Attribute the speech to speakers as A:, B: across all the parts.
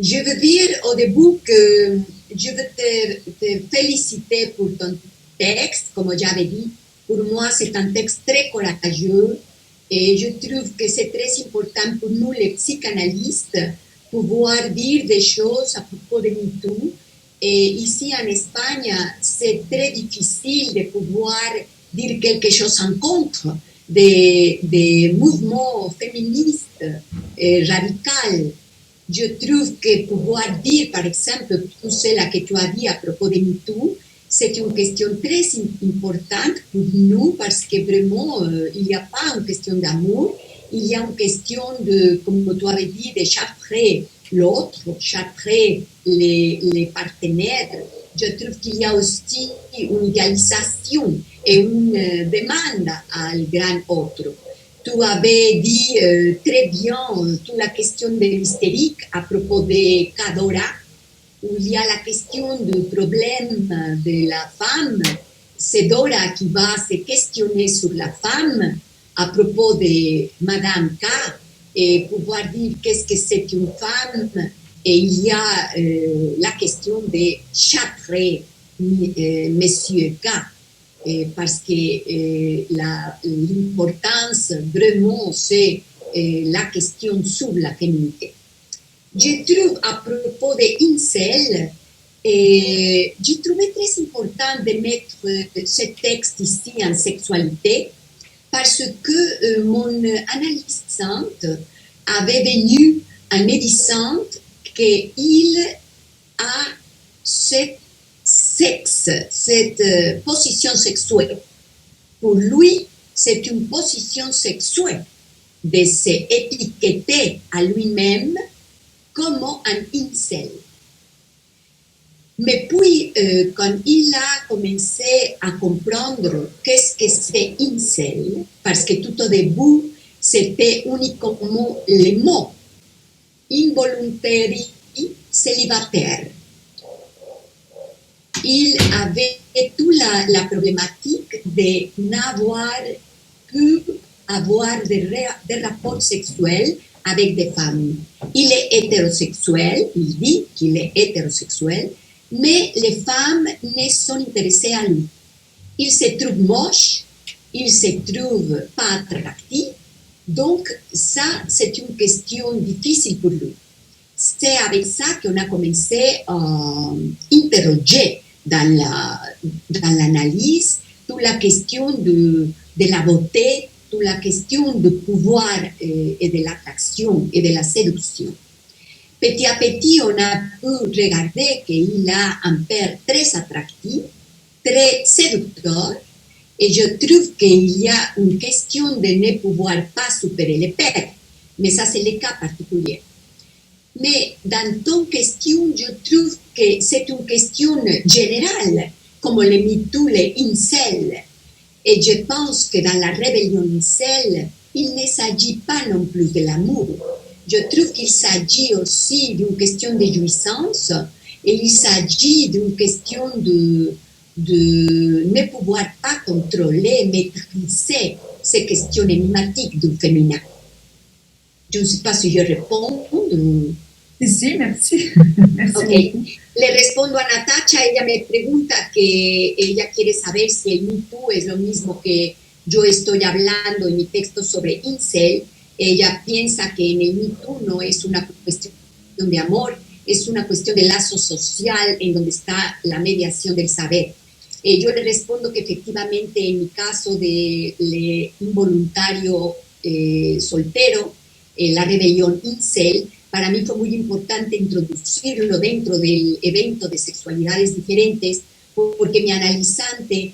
A: Je veux dire au début que je veux te féliciter pour ton texte, comme j'avais dit. Pour moi, c'est un texte très courageux et je trouve que c'est très important pour nous, les psychanalystes, pouvoir dire des choses à propos de MeToo. Et ici en Espagne, c'est très difficile de pouvoir dire quelque chose en contre des mouvements féministes radicaux. Je trouve que pouvoir dire, par exemple, tout cela que tu as dit à propos de MeToo, c'est une question très importante pour nous parce que vraiment, il n'y a pas une question d'amour, il y a une question de, comme tu avais dit, de châtrer l'autre, châtrer les partenaires. Je trouve qu'il y a aussi une idéalisation et une demande à le grand autre. Tu avais dit très bien toute la question de l'hystérique à propos de Cadora, où il y a la question du problème de la femme. C'est Dora qui va se questionner sur la femme à propos de Madame K et pouvoir dire qu'est-ce que c'est une femme. Et il y a la question de châtrer Monsieur K. Parce que l'importance vraiment c'est la question sur la féminité. Je trouve à propos de Incel, j'ai trouvé très important de mettre ce texte ici en sexualité parce que mon analysante avait venu en me disant qu'il a cette sexe, cette position sexuelle. Pour lui, c'est une position sexuelle de s'étiqueter à lui-même comme un incel. Mais puis, quand il a commencé à comprendre qu'est-ce que c'est incel, parce que tout au début, c'était uniquement les mots involontaire, célibataire. Il avait toute la problématique de n'avoir pu avoir des rapports sexuels avec des femmes. Il est hétérosexuel, il dit qu'il est hétérosexuel, mais les femmes ne sont intéressées à lui. Il se trouve moche, il se trouve pas attractif, donc ça, c'est une question difficile pour lui. C'est avec ça qu'on a commencé à interroger dans l'analyse toute la question de la beauté, toute la question du pouvoir et de l'attraction et de la séduction. Petit à petit, on a pu regarder qu'il a un père très attractif, très séducteur, et je trouve qu'il y a une question de ne pouvoir pas supérer le père, mais ça c'est le cas particulier. Mais dans ton question, je trouve que c'est une question générale, comme le MeToo, les incels. Et je pense que dans la rébellion incel, il ne s'agit pas non plus de l'amour. Je trouve qu'il s'agit aussi d'une question de jouissance et il s'agit d'une question de ne pouvoir pas contrôler, maîtriser ces questions énigmatiques du féminin. Je ne sais pas si je réponds.
B: Sí, merci. Merci.
A: Ok. Le respondo a Natacha, ella me pregunta que ella quiere saber si el Me Too es lo mismo que yo estoy hablando en mi texto sobre incel. Ella piensa que en el Me Too no es una cuestión de amor, es una cuestión de lazo social en donde está la mediación del saber. Yo le respondo que efectivamente en mi caso de involuntario soltero, la rebelión incel, para mí fue muy importante introducirlo dentro del evento de sexualidades diferentes porque mi analizante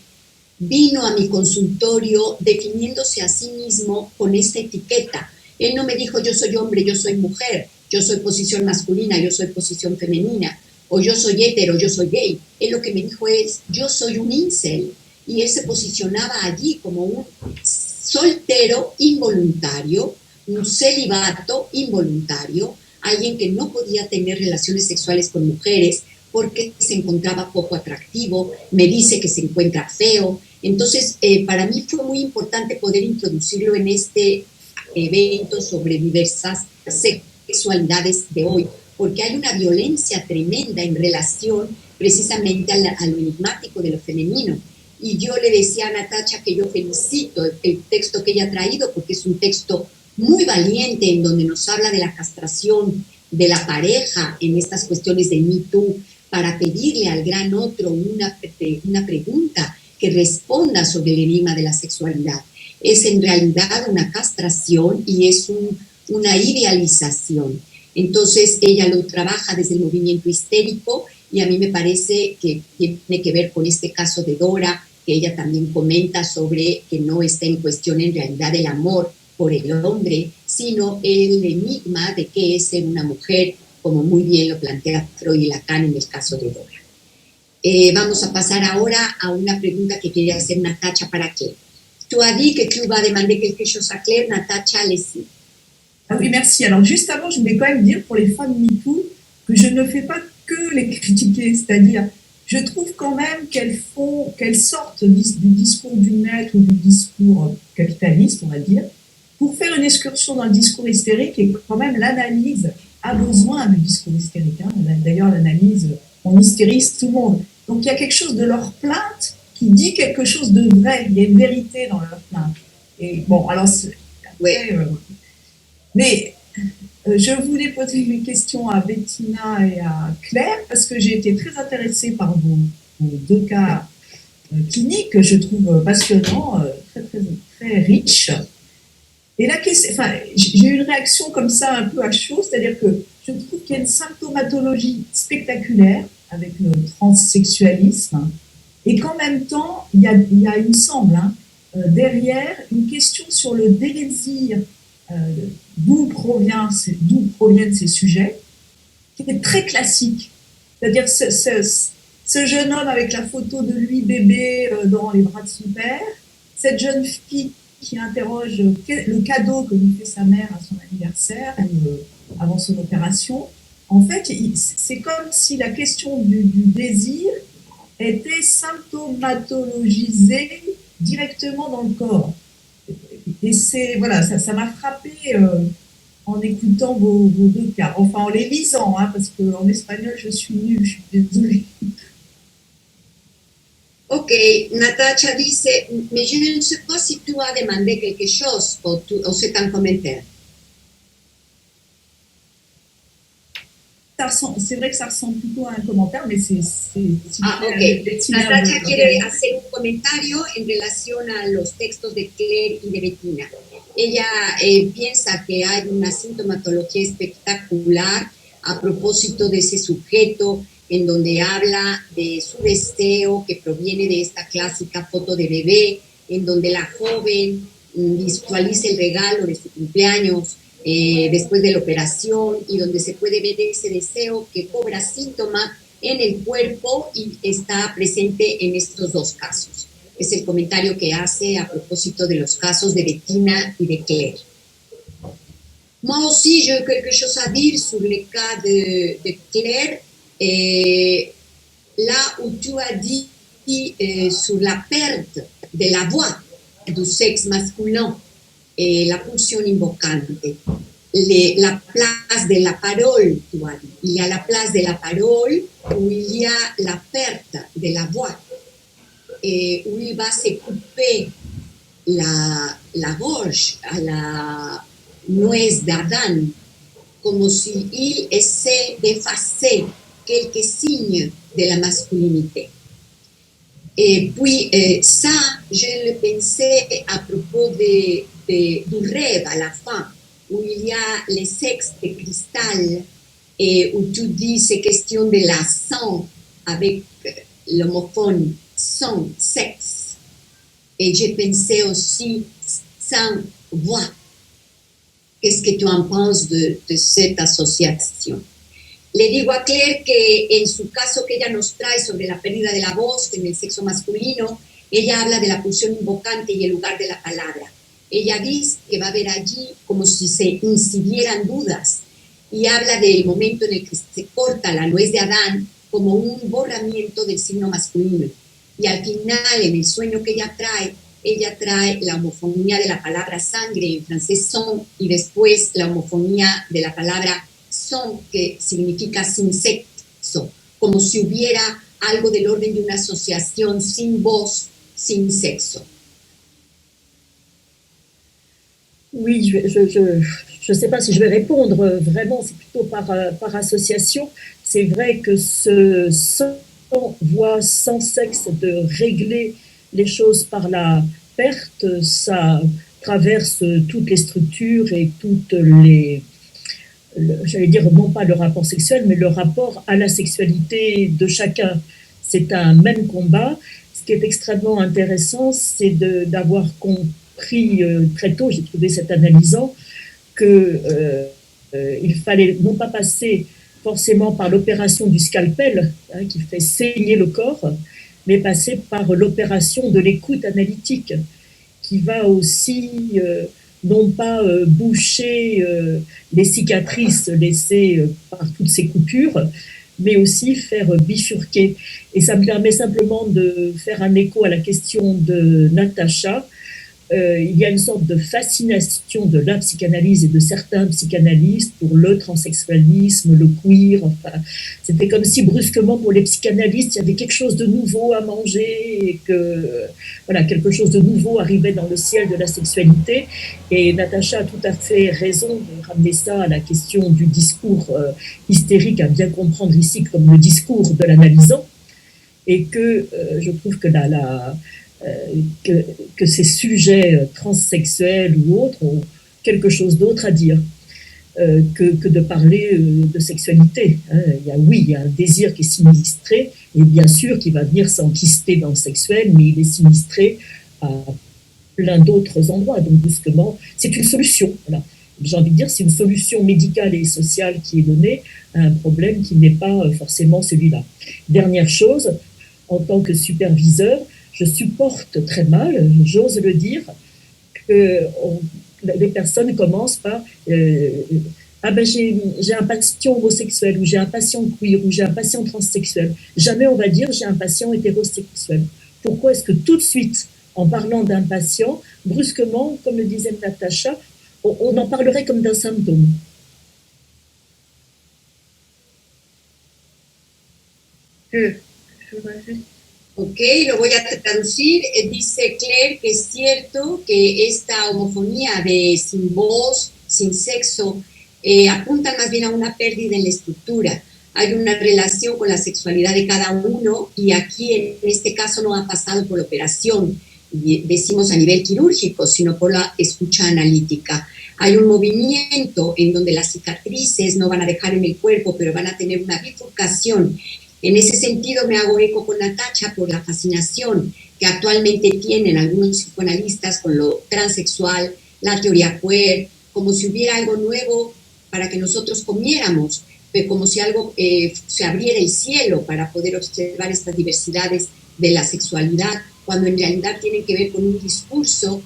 A: vino a mi consultorio definiéndose a sí mismo con esta etiqueta. Él no me dijo yo soy hombre, yo soy mujer, yo soy posición masculina, yo soy posición femenina, o yo soy hetero, yo soy gay. Él lo que me dijo es yo soy un incel. Y él se posicionaba allí como un soltero involuntario, un celibato involuntario, alguien que no podía tener relaciones sexuales con mujeres porque se encontraba poco atractivo, me dice que se encuentra feo. Entonces, para mí fue muy importante poder introducirlo en este evento sobre diversas sexualidades de hoy, porque hay una violencia tremenda en relación precisamente a lo enigmático de lo femenino. Y yo le decía a Natacha que yo felicito el texto que ella ha traído, porque es un texto muy valiente en donde nos habla de la castración de la pareja en estas cuestiones de Me Too, para pedirle al gran otro una pregunta que responda sobre el enigma de la sexualidad. Es en realidad una castración y es una idealización. Entonces ella lo trabaja desde el movimiento histérico y a mí me parece que tiene que ver con este caso de Dora, que ella también comenta sobre que no está en cuestión en realidad el amor por el hombre, sino el enigma de qué es ser una mujer, como muy bien lo plantea Freud y Lacan en el caso de Dora. Vamos a pasar ahora a una pregunta que quería hacer Natacha para Claire. Tu as dit que tu vas demander quelque chose à Claire, Natacha, allez-y.
B: Ah oui, merci. Alors, juste avant, je voulais quand même dire pour les femmes MeToo que je ne fais pas que les critiquer, c'est-à-dire, je trouve quand même qu'elles sortent du discours du maître ou du discours capitaliste, on va dire, pour faire une excursion dans le discours hystérique et quand même l'analyse a besoin du discours hystérique. Hein. D'ailleurs, l'analyse, on hystérise tout le monde. Donc, il y a quelque chose de leur plainte qui dit quelque chose de vrai. Il y a une vérité dans leur plainte. Et bon, alors, après, mais je voulais poser une question à Bettina et à Claire parce que j'ai été très intéressée par vos deux cas cliniques que je trouve passionnants, très, très, très riches. Et la question, enfin, j'ai eu une réaction comme ça un peu à chaud, c'est-à-dire que je trouve qu'il y a une symptomatologie spectaculaire avec le transsexualisme et qu'en même temps, il y a il me semble, derrière une question sur le désir d'où proviennent ces sujets, qui est très classique. C'est-à-dire ce jeune homme avec la photo de lui bébé dans les bras de son père, cette jeune fille qui interroge le cadeau que lui fait sa mère à son anniversaire avant son opération. En fait, c'est comme si la question du désir était symptomatologisée directement dans le corps. Et voilà, ça m'a frappé en écoutant vos deux cas, enfin en les lisant, parce qu'en espagnol je suis nulle, je suis désolée.
A: Ok, Natacha dice, mais je ne sais pas si tu as demandé quelque chose o c'est un commentaire.
B: C'est vrai que ça ressemble plutôt a un commentaire, mais c'est
A: ok. Natacha quiere hacer un comentario en relación a los textos de Claire y de Bettina. Ella piensa que hay una sintomatología espectacular a propósito de ese sujeto en donde habla de su deseo que proviene de esta clásica foto de bebé, en donde la joven visualiza el regalo de su cumpleaños después de la operación y donde se puede ver ese deseo que cobra síntoma en el cuerpo y está presente en estos dos casos. Es el comentario que hace a propósito de los casos de Bettina y de Claire. Moi aussi, j'ai quelque chose à dire sur le cas de Claire. Là où tu as dit sur la perte de la voix du sexe masculin, la pulsion invocante, la place de la parole, tu as dit. Il y a la place de la parole où il y a la perte de la voix, où il va se couper la gorge à la nuez d'Adam, como si il essaie d'effacer quelques signes de la masculinité. Et puis ça, je le pensais à propos du rêve à la fin, où il y a les sexes de cristal, et où tu dis c'est question de la sang avec l'homophone sang, sexe. Et j'ai pensé aussi sans voix. Qu'est-ce que tu en penses de cette associación? Le digo a Claire que en su caso que ella nos trae sobre la pérdida de la voz en el sexo masculino, ella habla de la pulsión invocante y el lugar de la palabra. Ella dice que va a haber allí como si se incidieran dudas y habla del momento en el que se corta la nuez de Adán como un borramiento del signo masculino. Y al final, en el sueño que ella trae la homofonía de la palabra sangre, en francés son, y después la homofonía de la palabra son, que significa sin sexo, como si hubiera algo del orden de una asociación sin voz, sin sexo.
C: Oui, je sais pas si je vais répondre vraiment, c'est plutôt par association. C'est vrai que ce sans voix, sans sexe, de régler les choses par la perte, ça traverse toutes les structures et toutes les, j'allais dire non pas le rapport sexuel, mais le rapport à la sexualité de chacun. C'est un même combat. Ce qui est extrêmement intéressant, c'est d'avoir compris très tôt, j'ai trouvé cet analysant, qu'il fallait non pas passer forcément par l'opération du scalpel, hein, qui fait saigner le corps, mais passer par l'opération de l'écoute analytique, qui va aussi non pas boucher les cicatrices laissées par toutes ces coupures, mais aussi faire bifurquer. Et ça me permet simplement de faire un écho à la question de Natacha. Il y a une sorte de fascination de la psychanalyse et de certains psychanalystes pour le transsexualisme, le queer. Enfin, c'était comme si brusquement pour les psychanalystes, il y avait quelque chose de nouveau à manger et que voilà, quelque chose de nouveau arrivait dans le ciel de la sexualité. Et Natacha a tout à fait raison de ramener ça à la question du discours hystérique, à bien comprendre ici comme le discours de l'analysant. Et que je trouve que que ces sujets transsexuels ou autres ont quelque chose d'autre à dire que de parler de sexualité. Hein. Il y a un désir qui est sinistré, et bien sûr qui va venir s'enquister dans le sexuel, mais il est sinistré à plein d'autres endroits. Donc, brusquement, c'est une solution. Voilà. J'ai envie de dire, c'est une solution médicale et sociale qui est donnée à un problème qui n'est pas forcément celui-là. Dernière chose, en tant que superviseur, je supporte très mal, j'ose le dire, que les personnes commencent par ah ben j'ai un patient homosexuel, ou j'ai un patient queer, ou j'ai un patient transsexuel. Jamais on va dire j'ai un patient hétérosexuel. Pourquoi est-ce que tout de suite, en parlant d'un patient, brusquement, comme le disait Natacha, on en parlerait comme d'un symptôme?
A: Je vois juste. Ok, lo voy a traducir. Dice Claire que es cierto que esta homofonía de sin voz, sin sexo, apunta más bien a una pérdida en la estructura. Hay una relación con la sexualidad de cada uno y aquí en este caso no ha pasado por la operación, decimos a nivel quirúrgico, sino por la escucha analítica. Hay un movimiento en donde las cicatrices no van a dejar en el cuerpo, pero van a tener una bifurcación. En ese sentido me hago eco con Natacha por la fascinación que actualmente tienen algunos psicoanalistas con lo transexual, la teoría queer, como si hubiera algo nuevo para que nosotros comiéramos, como si algo se abriera el cielo para poder observar estas diversidades de la sexualidad, cuando en realidad tienen que ver con un discurso,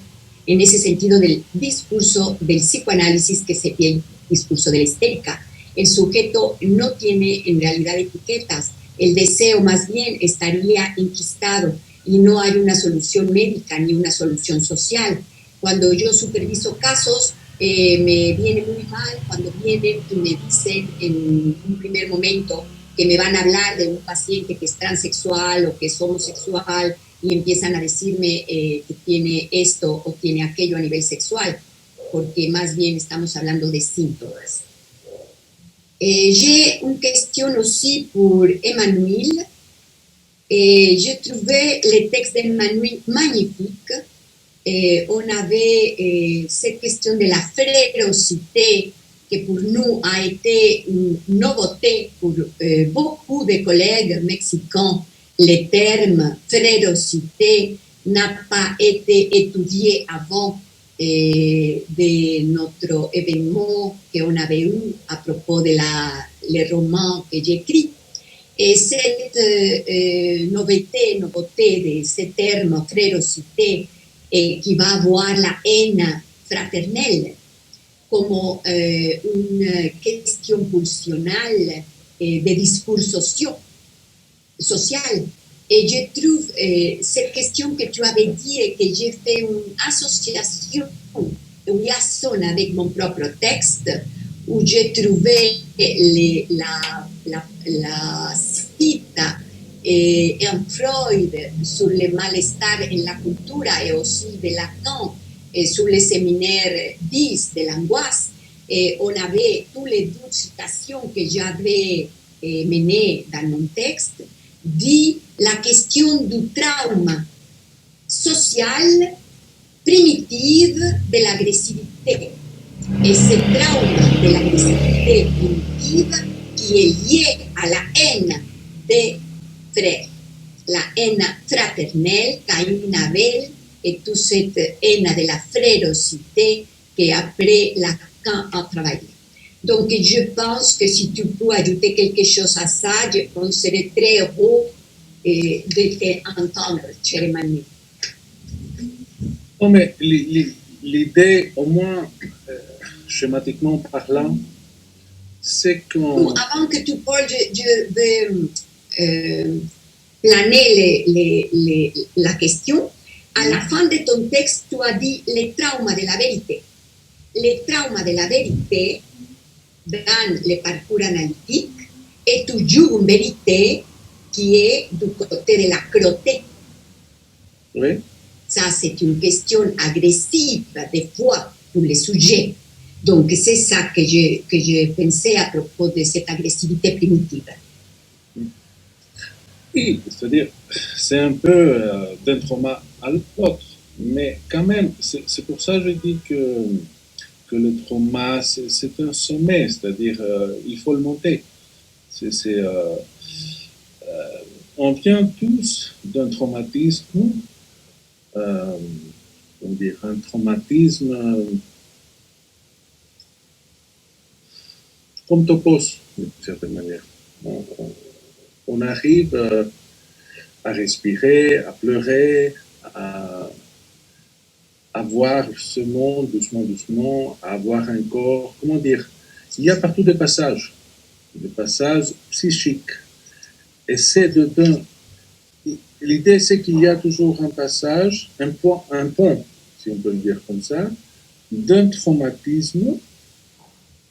A: en ese sentido del discurso del psicoanálisis, que es el discurso de la histérica. El sujeto no tiene en realidad etiquetas, el deseo más bien estaría enquistado y no hay una solución médica ni una solución social. Cuando yo superviso casos, me viene muy mal cuando vienen y me dicen en un primer momento que me van a hablar de un paciente que es transexual o que es homosexual y empiezan a decirme que tiene esto o tiene aquello a nivel sexual, porque más bien estamos hablando de síntomas. J'ai une question aussi pour Emmanuel. Je trouvais les textes d'Emmanuel magnifiques. On avait cette question de la férocité qui pour nous a été une nouveauté pour beaucoup de collègues mexicains. Le terme férocité n'a pas été étudié avant de notre événement qu'on avait eu à propos de les romans que j'écris. Et cette nouveauté de ce terme férocité qui va avoir la haine fraternelle comme une question pulsionnelle de discours social. Et je trouve cette question que tu avais dit et que j'ai fait une association, une liaison avec mon propre texte, où j'ai trouvé la cite en Freud sur le malestar en la cultura et aussi de Lacan et sur les séminaires 10 de l'angoisse. Et on avait toutes les 12 citations que j'avais menées dans mon texte, dit la question du trauma social primitive de l'agressivité. Et ce trauma de l'agressivité primitive qui est lié à la haine des frères, la haine fraternelle, Caïn, Abel, et toute cette haine de la frérocité qu'après Lacan a travaillé. Donc, je pense que si tu peux ajouter quelque chose à ça, on serait très heureux de t'entendre, cher Emmanuel.
D: Non, mais l'idée, au moins schématiquement parlant, c'est qu'on...
A: Avant que tu parles, je vais planer la question. À la fin de ton texte, tu as dit les traumas de la vérité. Les traumas de la vérité, dans le parcours analytique, est toujours une vérité qui est du côté de la cruauté.
D: Oui.
A: Ça, c'est une question agressive, des fois, pour les sujets. Donc, c'est ça que je pensais à propos de cette agressivité primitive.
D: Oui, c'est-à-dire, c'est un peu d'un trauma à l'autre, mais quand même, c'est pour ça que je dis que le trauma, c'est un sommet, c'est-à-dire, il faut le monter. On vient tous d'un traumatisme, on dirait un traumatisme comme topos, d'une certaine manière. On arrive à respirer, à pleurer, à voir ce monde doucement, à avoir un corps, comment dire, il y a partout des passages psychiques. Et c'est dedans. L'idée, c'est qu'il y a toujours un passage, un pont, si on peut le dire comme ça, d'un traumatisme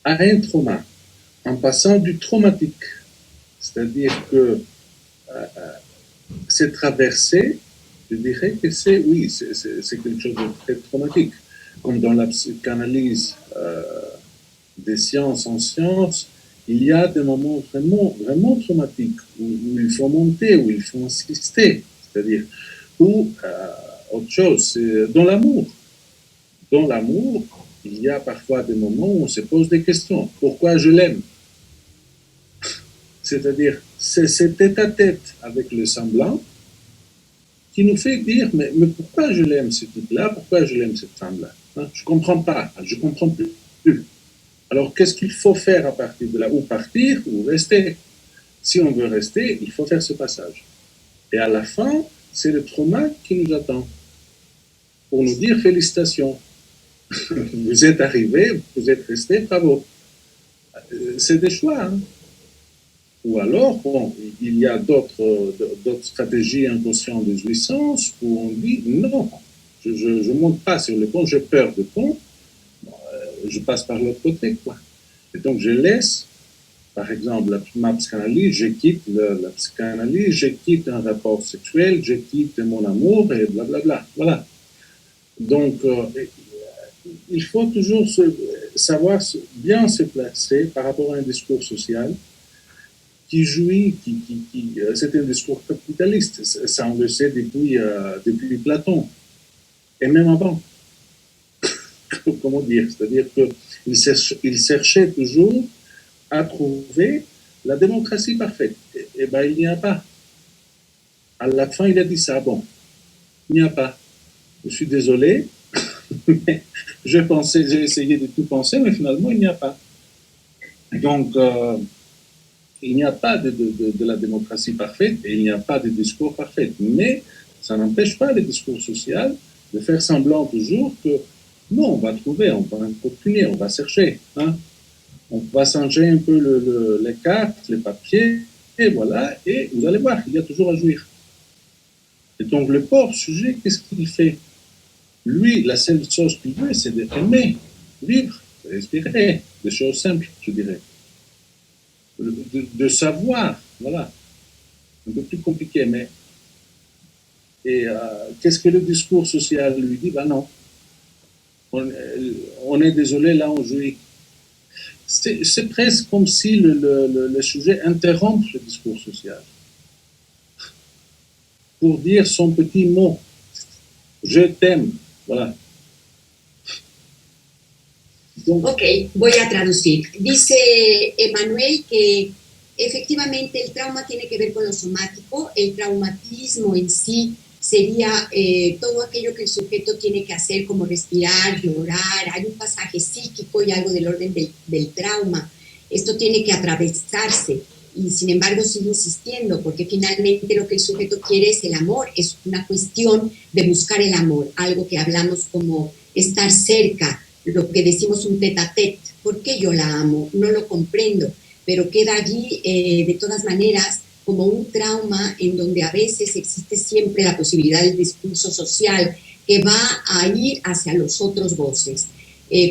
D: à un trauma, en passant du traumatique. C'est-à-dire que c'est traversé, je dirais que c'est quelque chose de très traumatique. Comme dans la psychanalyse des sciences en sciences, il y a des moments vraiment traumatiques où il faut monter, où il faut insister. C'est-à-dire, ou autre chose, c'est dans l'amour. Dans l'amour, il y a parfois des moments où on se pose des questions. Pourquoi je l'aime? C'est-à-dire, c'est cet tête-à-tête avec le semblant qui nous fait dire, mais pourquoi je l'aime ce type-là? Pourquoi je l'aime cette femme-là? Hein? Je ne comprends pas, je ne comprends plus. Alors, qu'est-ce qu'il faut faire à partir de là? Ou partir, ou rester. Si on veut rester, il faut faire ce passage. Et à la fin, c'est le trauma qui nous attend pour nous dire félicitations. Vous êtes arrivé, vous êtes resté, bravo. C'est des choix. Hein? Ou alors, bon, il y a d'autres stratégies inconscientes de jouissance où on dit non, je ne monte pas sur le pont, j'ai peur de pont, je passe par l'autre côté, quoi. Et donc, je laisse, par exemple, ma psychanalyse, je quitte la psychanalyse, je quitte un rapport sexuel, je quitte mon amour et blablabla. Voilà. Donc, il faut toujours savoir bien se placer par rapport à un discours social qui jouit, c'est un discours capitaliste. Ça, on le sait depuis Platon, et même avant. Comment dire? C'est-à-dire qu'il cherchait toujours à trouver la démocratie parfaite. Et bien, il n'y a pas. À la fin, il a dit ça. Bon, il n'y a pas. Je suis désolé, mais j'ai essayé de tout penser, mais finalement, il n'y a pas. Donc, il n'y a pas de la démocratie parfaite et il n'y a pas de discours parfait. Mais ça n'empêche pas le discours social de faire semblant toujours que non, on va trouver, on va continuer, on va chercher. Hein? On va changer un peu les cartes, les papiers, et voilà, et vous allez voir, il y a toujours à jouir. Et donc le pauvre sujet, qu'est-ce qu'il fait? Lui, la seule chose qu'il veut, c'est d'aimer, vivre. respirer, des choses simples, je dirais. De savoir, voilà. Un peu plus compliqué, mais... Et qu'est-ce que le discours social lui dit? Ben non. On est désolé, là, on jouit. C'est presque comme si le sujet interrompt le discours social pour dire son petit mot. Je t'aime. Voilà.
A: Ok, voy a traducir. Dice Emanuel que efectivamente el trauma tiene que ver con lo somático, el traumatismo en sí sería todo aquello que el sujeto tiene que hacer, como respirar, llorar, hay un pasaje psíquico y algo del orden del trauma. Esto tiene que atravesarse y sin embargo sigue insistiendo porque finalmente lo que el sujeto quiere es el amor, es una cuestión de buscar el amor, algo que hablamos como estar cerca, lo que decimos un tete-a-tete. ¿Por qué yo la amo? No lo comprendo, pero queda allí de todas maneras como un trauma en donde a veces existe siempre la posibilidad del discurso social que va a ir hacia los otros voces.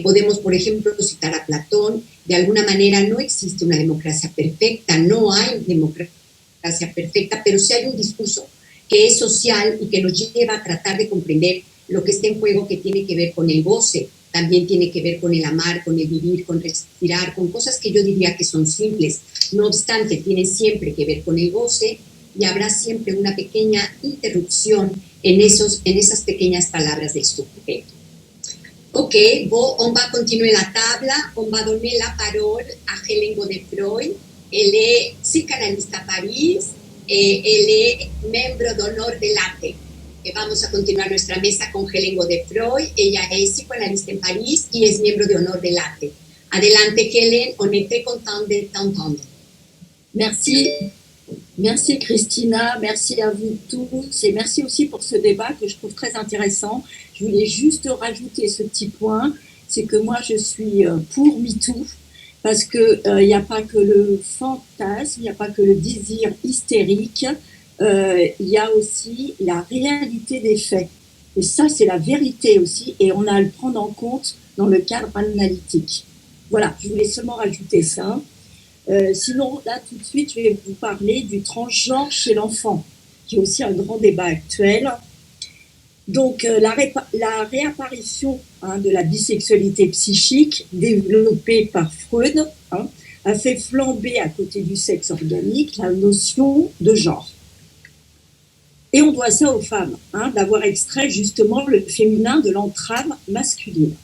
A: Podemos, por ejemplo, citar a Platón. De alguna manera no existe una democracia perfecta, no hay democracia perfecta, pero sí hay un discurso que es social y que nos lleva a tratar de comprender lo que está en juego, que tiene que ver con el goce, también tiene que ver con el amar, con el vivir, con respirar, con cosas que yo diría que son simples. No obstante, tienen siempre que ver con el goce y habrá siempre una pequeña interrupción en esas pequeñas palabras del sujeto. Ok, on va continuer la table, on va donner la parole à Hélène Godefroy. Elle est psychanalyste à Paris et elle est membre d'honneur de l'ATE. Vamos a continuar nuestra mesa con Hélène Godefroy. Ella es psicoanalista en París y es miembro de honor de l'ATE. Adelante, Hélène, on est très content de t'entendre.
E: Merci. Merci Christina, merci à vous tous et merci aussi pour ce débat que je trouve très intéressant. Je voulais juste rajouter ce petit point, c'est que moi je suis pour MeToo parce que il n'y a pas que le fantasme, il n'y a pas que le désir hystérique, il y a aussi la réalité des faits. Et ça c'est la vérité aussi et on a à le prendre en compte dans le cadre analytique. Voilà, je voulais seulement rajouter ça. Sinon, là, tout de suite, je vais vous parler du transgenre chez l'enfant, qui est aussi un grand débat actuel. Donc, la réapparition de la bisexualité psychique, développée par Freud, a fait flamber à côté du sexe organique la notion de genre. Et on doit ça aux femmes, d'avoir extrait justement le féminin de l'entrave masculine.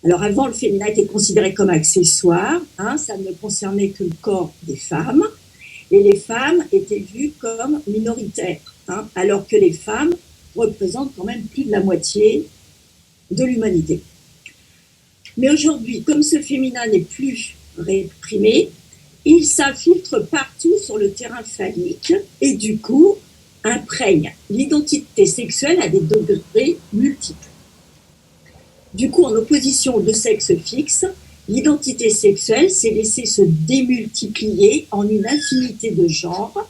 E: Alors avant, le féminin était considéré comme accessoire, ça ne concernait que le corps des femmes, et les femmes étaient vues comme minoritaires, alors que les femmes représentent quand même plus de la moitié de l'humanité. Mais aujourd'hui, comme ce féminin n'est plus réprimé, il s'infiltre partout sur le terrain phallique et du coup imprègne l'identité sexuelle à des degrés multiples. Du coup, en opposition aux deux sexes fixes, l'identité sexuelle s'est laissée se démultiplier en une infinité de genres.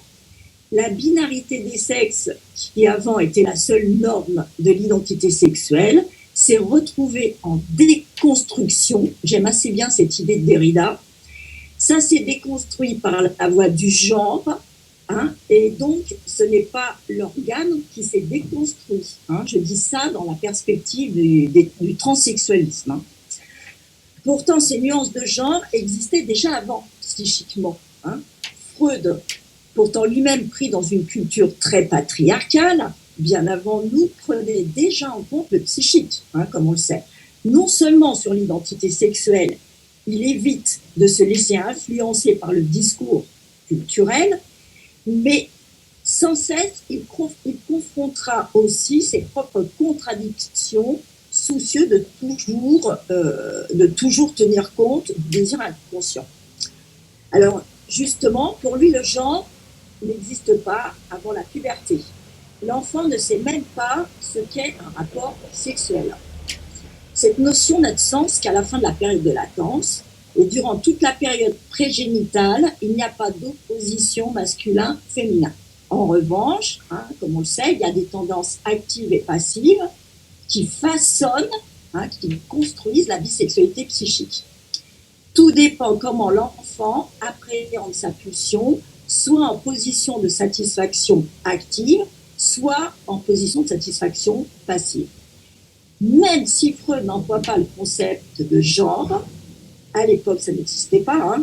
E: La binarité des sexes, qui avant était la seule norme de l'identité sexuelle, s'est retrouvée en déconstruction. J'aime assez bien cette idée de Derrida. Ça s'est déconstruit par la voie du genre, et donc ce n'est pas l'organe qui s'est déconstruit. Je dis ça dans la perspective du transsexualisme. Pourtant, ces nuances de genre existaient déjà avant, psychiquement. Freud, pourtant lui-même pris dans une culture très patriarcale, bien avant nous, prenait déjà en compte le psychique, comme on le sait. Non seulement sur l'identité sexuelle, il évite de se laisser influencer par le discours culturel, mais sans cesse, il confrontera aussi ses propres contradictions, soucieux de toujours tenir compte du désir inconscient. Alors, justement, pour lui, le genre n'existe pas avant la puberté. L'enfant ne sait même pas ce qu'est un rapport sexuel. Cette notion n'a de sens qu'à la fin de la période de latence, et durant toute la période prégénitale, il n'y a pas d'opposition masculin-féminin. En revanche, comme on le sait, il y a des tendances actives et passives qui façonnent qui construisent la bisexualité psychique. Tout dépend comment l'enfant appréhende sa pulsion, soit en position de satisfaction active, soit en position de satisfaction passive. Même si Freud n'emploie pas le concept de genre, à l'époque ça n'existait pas,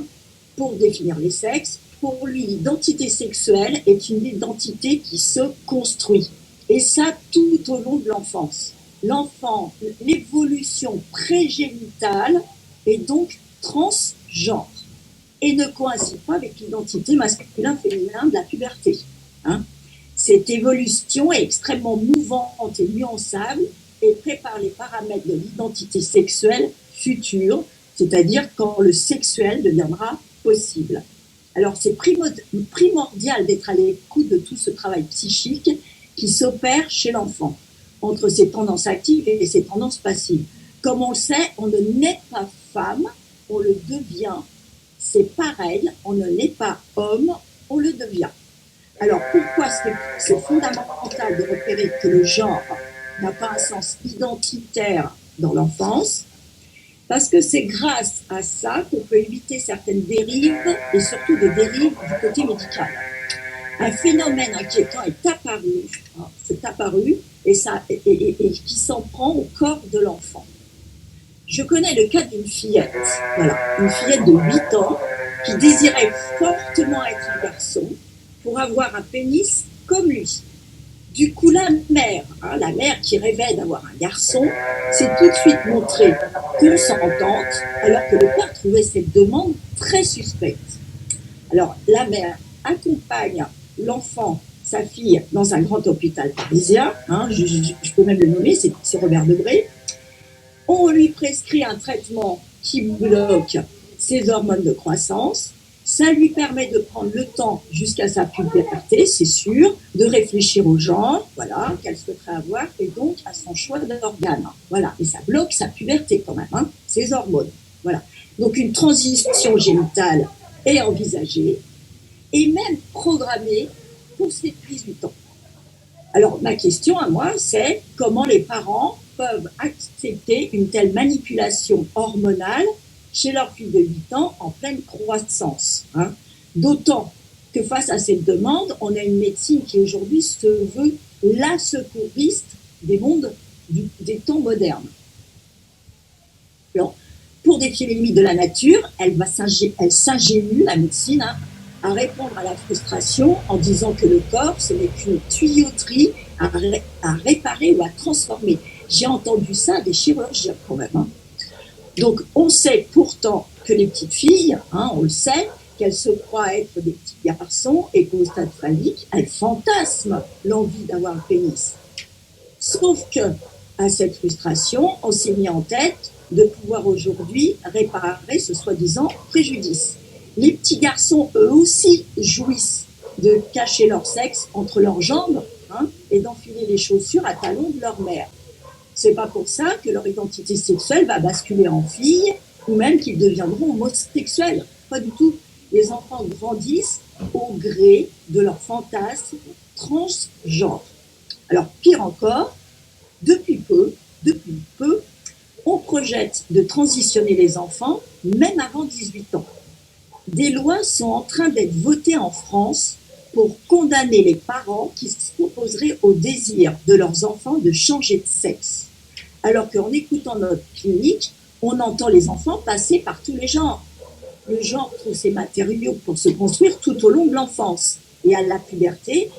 E: pour définir les sexes, pour lui l'identité sexuelle est une identité qui se construit. Et ça tout au long de l'enfance. L'enfant, l'évolution prégénitale est donc transgenre et ne coïncide pas avec l'identité masculin-féminin de la puberté. Cette évolution est extrêmement mouvante et nuançable et prépare les paramètres de l'identité sexuelle future, c'est-à-dire quand le sexuel deviendra possible. Alors c'est primordial d'être à l'écoute de tout ce travail psychique qui s'opère chez l'enfant, entre ses tendances actives et ses tendances passives. Comme on le sait, on ne naît pas femme, on le devient. C'est pareil, on ne naît pas homme, on le devient. Alors pourquoi c'est fondamental de repérer que le genre n'a pas un sens identitaire dans l'enfance? Parce que c'est grâce à ça qu'on peut éviter certaines dérives et surtout des dérives du côté médical. Un phénomène inquiétant c'est apparu et qui s'en prend au corps de l'enfant. Je connais le cas d'une fillette, une fillette de 8 ans qui désirait fortement être un garçon pour avoir un pénis comme lui. Du coup, la mère qui rêvait d'avoir un garçon, s'est tout de suite montrée consentante, alors que le père trouvait cette demande très suspecte. Alors, la mère accompagne l'enfant, sa fille, dans un grand hôpital parisien, je peux même le nommer, c'est Robert Debré. On lui prescrit un traitement qui bloque ses hormones de croissance. Ça lui permet de prendre le temps jusqu'à sa puberté, c'est sûr, de réfléchir au genre, qu'elle souhaiterait avoir, et donc à son choix d'organes. Et ça bloque sa puberté quand même, ses hormones. Donc une transition génitale est envisagée et même programmée pour ses 18 ans. Alors ma question à moi, c'est comment les parents peuvent accepter une telle manipulation hormonale chez leur fille de 8 ans en pleine croissance. D'autant que face à cette demande, on a une médecine qui aujourd'hui se veut la secouriste des mondes des temps modernes. Alors, pour défier les limites de la nature, elle s'ingénue, la médecine, à répondre à la frustration en disant que le corps, ce n'est qu'une tuyauterie à réparer ou à transformer. J'ai entendu ça des chirurgiens quand même. Donc, on sait pourtant que les petites filles, on le sait, qu'elles se croient être des petits garçons et qu'au stade phallique, elles fantasment l'envie d'avoir un pénis. Sauf que, à cette frustration, on s'est mis en tête de pouvoir aujourd'hui réparer ce soi-disant préjudice. Les petits garçons, eux aussi, jouissent de cacher leur sexe entre leurs jambes et d'enfiler les chaussures à talons de leur mère. C'est pas pour ça que leur identité sexuelle va basculer en fille ou même qu'ils deviendront homosexuels. Pas du tout. Les enfants grandissent au gré de leur fantasme transgenre. Alors, pire encore, depuis peu, on projette de transitionner les enfants même avant 18 ans. Des lois sont en train d'être votées en France pour condamner les parents qui s'opposeraient au désir de leurs enfants de changer de sexe. Alors qu'en écoutant notre clinique, on entend les enfants passer par tous les genres. Le genre trouve ses matériaux pour se construire tout au long de l'enfance. Et à la puberté,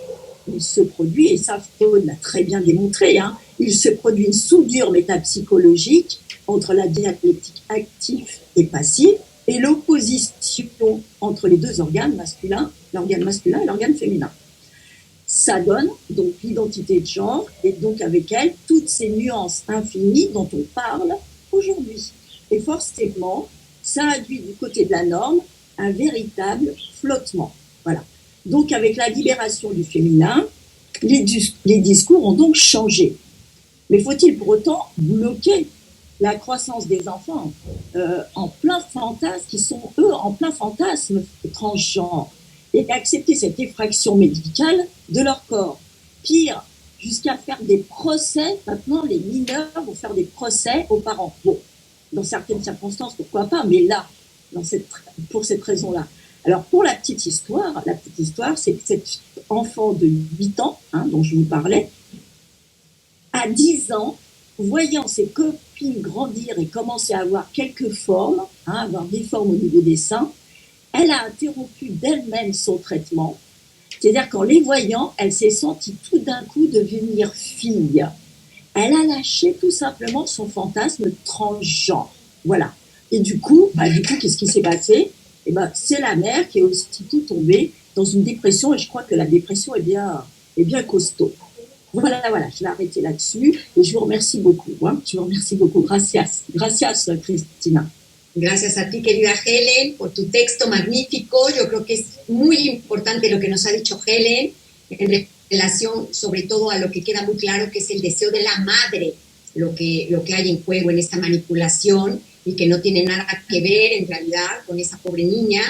E: il se produit, et ça Freud l'a très bien démontré, il se produit une soudure métapsychologique entre la dialectique active et passive et l'opposition entre les deux organes masculins, l'organe masculin et l'organe féminin. Ça donne donc l'identité de genre et donc avec elle toutes ces nuances infinies dont on parle aujourd'hui. Et forcément, ça induit du côté de la norme un véritable flottement. Voilà. Donc avec la libération du féminin, les discours ont donc changé. Mais faut-il pour autant bloquer la croissance des enfants en plein fantasme, qui sont eux en plein fantasme transgenre, et accepter cette effraction médicale de leur corps? Pire, jusqu'à faire des procès. Maintenant, les mineurs vont faire des procès aux parents. Bon, dans certaines circonstances, pourquoi pas, mais là, pour cette raison-là. Alors, pour la petite histoire, c'est que cet enfant de 8 ans, dont je vous parlais, à 10 ans, voyant ses copines grandir et commencer à avoir quelques formes, avoir des formes au niveau des seins, elle a interrompu d'elle-même son traitement. C'est-à-dire qu'en les voyant, elle s'est sentie tout d'un coup devenir fille. Elle a lâché tout simplement son fantasme transgenre. Voilà. Et du coup, qu'est-ce qui s'est passé? C'est la mère qui est aussitôt tombée dans une dépression, et je crois que la dépression est bien costaud. Voilà, je vais arrêter là-dessus, et je vous remercie beaucoup. Je vous remercie beaucoup. Gracias, Cristina.
A: Gracias a ti, querida Helen, por tu texto magnífico. Yo creo que es muy importante lo que nos ha dicho Helen en relación sobre todo a lo que queda muy claro, que es el deseo de la madre, lo que hay en juego en esta manipulación y que no tiene nada que ver en realidad con esa pobre niña.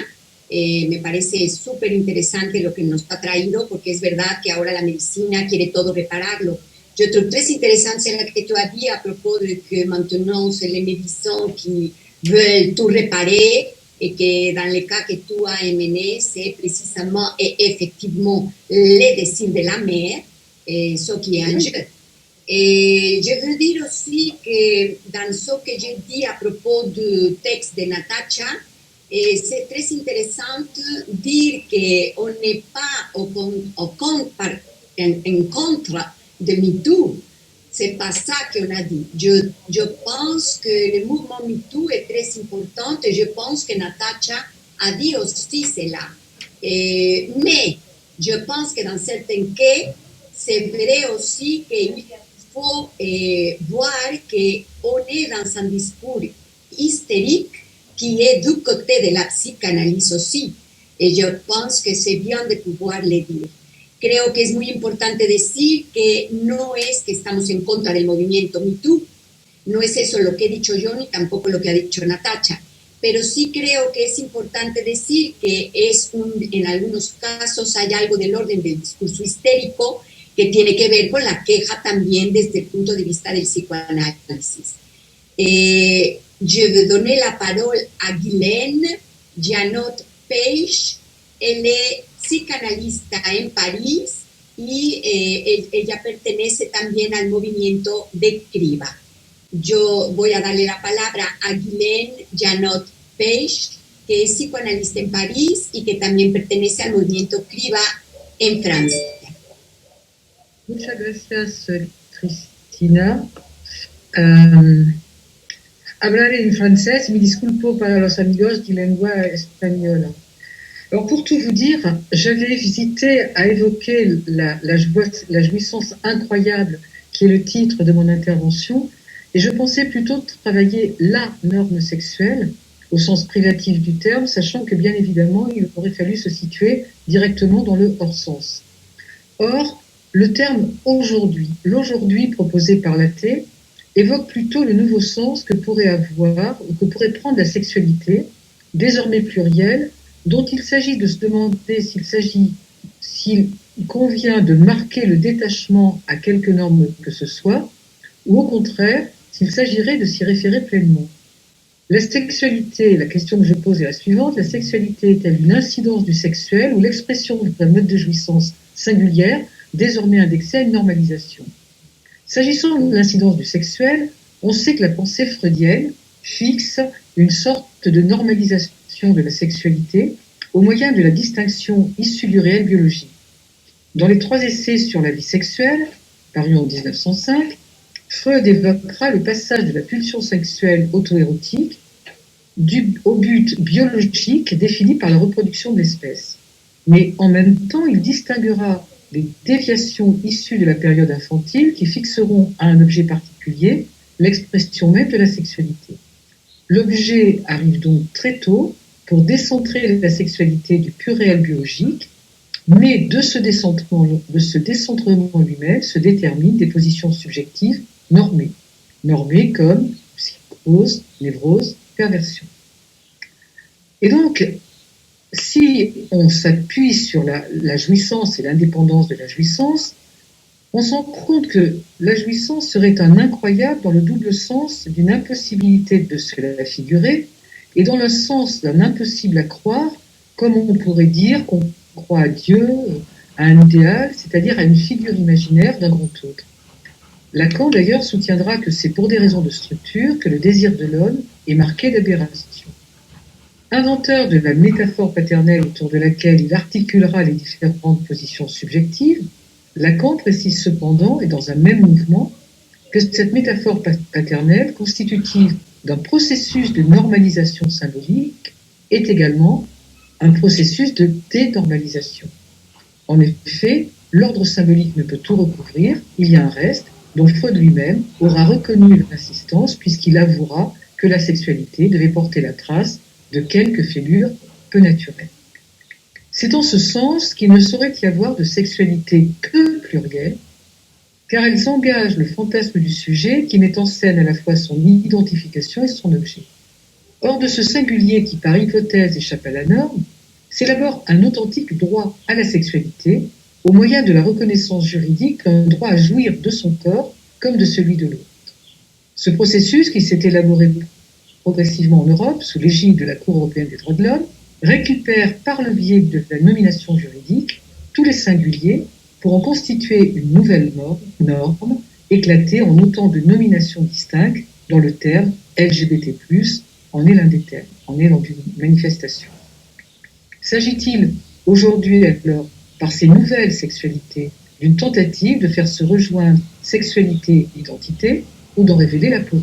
A: Me parece súper interesante lo que nos ha traído, porque es verdad que ahora la medicina quiere todo repararlo. Je trouve très intéressant ce que tu as dit à propos de que maintenant c'est les médecins qui veulent tout réparer et que dans le cas que tu as mené, c'est précisément et effectivement les désirs de la mère, ce qui est en jeu. Et je veux dire aussi que dans ce que j'ai dit à propos du texte de Natacha, c'est très intéressant de dire qu'on n'est pas en contre de MeToo. C'est pas ça qu'on a dit. Je pense que le mouvement MeToo est très important et je pense que Natacha a dit aussi cela. Mais je pense que dans certains cas, c'est vrai aussi qu'il faut voir qu'on est dans un discours hystérique qui est du côté de la psychanalyse aussi. Et je pense que c'est bien de pouvoir le dire. Creo que es muy importante decir que no es que estamos en contra del movimiento MeToo, no es eso lo que he dicho yo ni tampoco lo que ha dicho Natacha, pero sí creo que es importante decir que en algunos casos hay algo del orden del discurso histérico que tiene que ver con la queja también desde el punto de vista del psicoanálisis. Je vais donner la parole à Guylaine Janot Peix. Elle est psicanalista en París y ella pertenece también al movimiento de Criba. Yo voy a darle la palabra a Guylaine Janot Peix, que es psicoanalista en París y que también pertenece al movimiento Criba en Francia.
F: Muchas gracias, Cristina. Hablaré en francés, me disculpo para los amigos de lengua española. Alors, pour tout vous dire, j'avais hésité à évoquer la jouissance incroyable qui est le titre de mon intervention, et je pensais plutôt travailler la norme sexuelle, au sens privatif du terme, sachant que bien évidemment, il aurait fallu se situer directement dans le hors-sens. Or, le terme aujourd'hui, l'aujourd'hui proposé par l'athée, évoque plutôt le nouveau sens que pourrait avoir ou que pourrait prendre la sexualité, désormais plurielle, dont il s'agit de se demander s'il convient de marquer le détachement à quelque norme que ce soit, ou au contraire, s'il s'agirait de s'y référer pleinement. La sexualité, la question que je pose est la suivante: la sexualité est-elle une incidence du sexuel ou l'expression d'un mode de jouissance singulière, désormais indexée à une normalisation? S'agissant de l'incidence du sexuel, on sait que la pensée freudienne fixe une sorte de normalisation de la sexualité au moyen de la distinction issue du réel biologique. Dans les 3 essais sur la vie sexuelle, parus en 1905, Freud évoquera le passage de la pulsion sexuelle auto-érotique au but biologique défini par la reproduction de l'espèce. Mais en même temps, il distinguera les déviations issues de la période infantile qui fixeront à un objet particulier l'expression même de la sexualité. L'objet arrive donc très tôt pour décentrer la sexualité du pur réel biologique, mais de ce décentrement lui-même se déterminent des positions subjectives normées comme psychose, névrose, perversion. Et donc, si on s'appuie sur la jouissance et l'indépendance de la jouissance, On se rend compte que la jouissance serait un incroyable dans le double sens d'une impossibilité de se la figurer et dans le sens d'un impossible à croire, comme on pourrait dire qu'on croit à Dieu, à un idéal, c'est-à-dire à une figure imaginaire d'un grand autre. Lacan d'ailleurs soutiendra que c'est pour des raisons de structure que le désir de l'homme est marqué d'aberration. Inventeur de la métaphore paternelle autour de laquelle il articulera les différentes positions subjectives, Lacan précise cependant, et dans un même mouvement, que cette métaphore paternelle, constitutive d'un processus de normalisation symbolique, est également un processus de dénormalisation. En effet, l'ordre symbolique ne peut tout recouvrir, il y a un reste dont Freud lui-même aura reconnu l'insistance puisqu'il avouera que la sexualité devait porter la trace de quelques fêlures peu naturelles. C'est dans ce sens qu'il ne saurait y avoir de sexualité que plurielle, car elles engagent le fantasme du sujet qui met en scène à la fois son identification et son objet. Or, de ce singulier qui, par hypothèse, échappe à la norme, s'élabore un authentique droit à la sexualité au moyen de la reconnaissance juridique d'un droit à jouir de son corps comme de celui de l'autre. Ce processus, qui s'est élaboré progressivement en Europe, sous l'égide de la Cour européenne des droits de l'homme, récupère par le biais de la nomination juridique tous les singuliers pour en constituer une nouvelle norme éclatée en autant de nominations distinctes dont le terme LGBT+, en est l'un des termes, en est d'une manifestation. S'agit-il aujourd'hui alors, par ces nouvelles sexualités, d'une tentative de faire se rejoindre sexualité et identité ou d'en révéler la peau?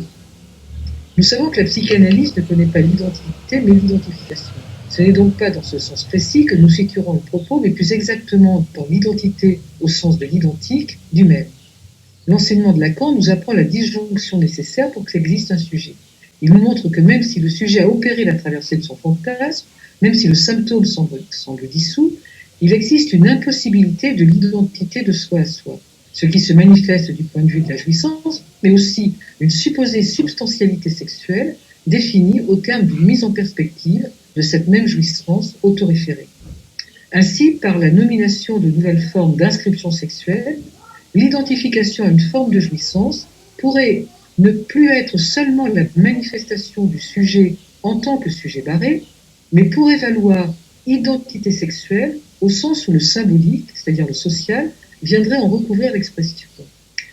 F: Nous savons que la psychanalyse ne connaît pas l'identité mais l'identification. Ce n'est donc pas dans ce sens précis que nous situerons le propos, mais plus exactement dans l'identité au sens de l'identique du même. L'enseignement de Lacan nous apprend la disjonction nécessaire pour qu'il existe un sujet. Il nous montre que même si le sujet a opéré la traversée de son fantasme, même si le symptôme semble dissous, il existe une impossibilité de l'identité de soi à soi, ce qui se manifeste du point de vue de la jouissance, mais aussi une supposée substantialité sexuelle définie au terme d'une mise en perspective de cette même jouissance autoréférée. Ainsi, par la nomination de nouvelles formes d'inscription sexuelle, l'identification à une forme de jouissance pourrait ne plus être seulement la manifestation du sujet en tant que sujet barré, mais pourrait valoir identité sexuelle au sens où le symbolique, c'est-à-dire le social, viendrait en recouvrir l'expression.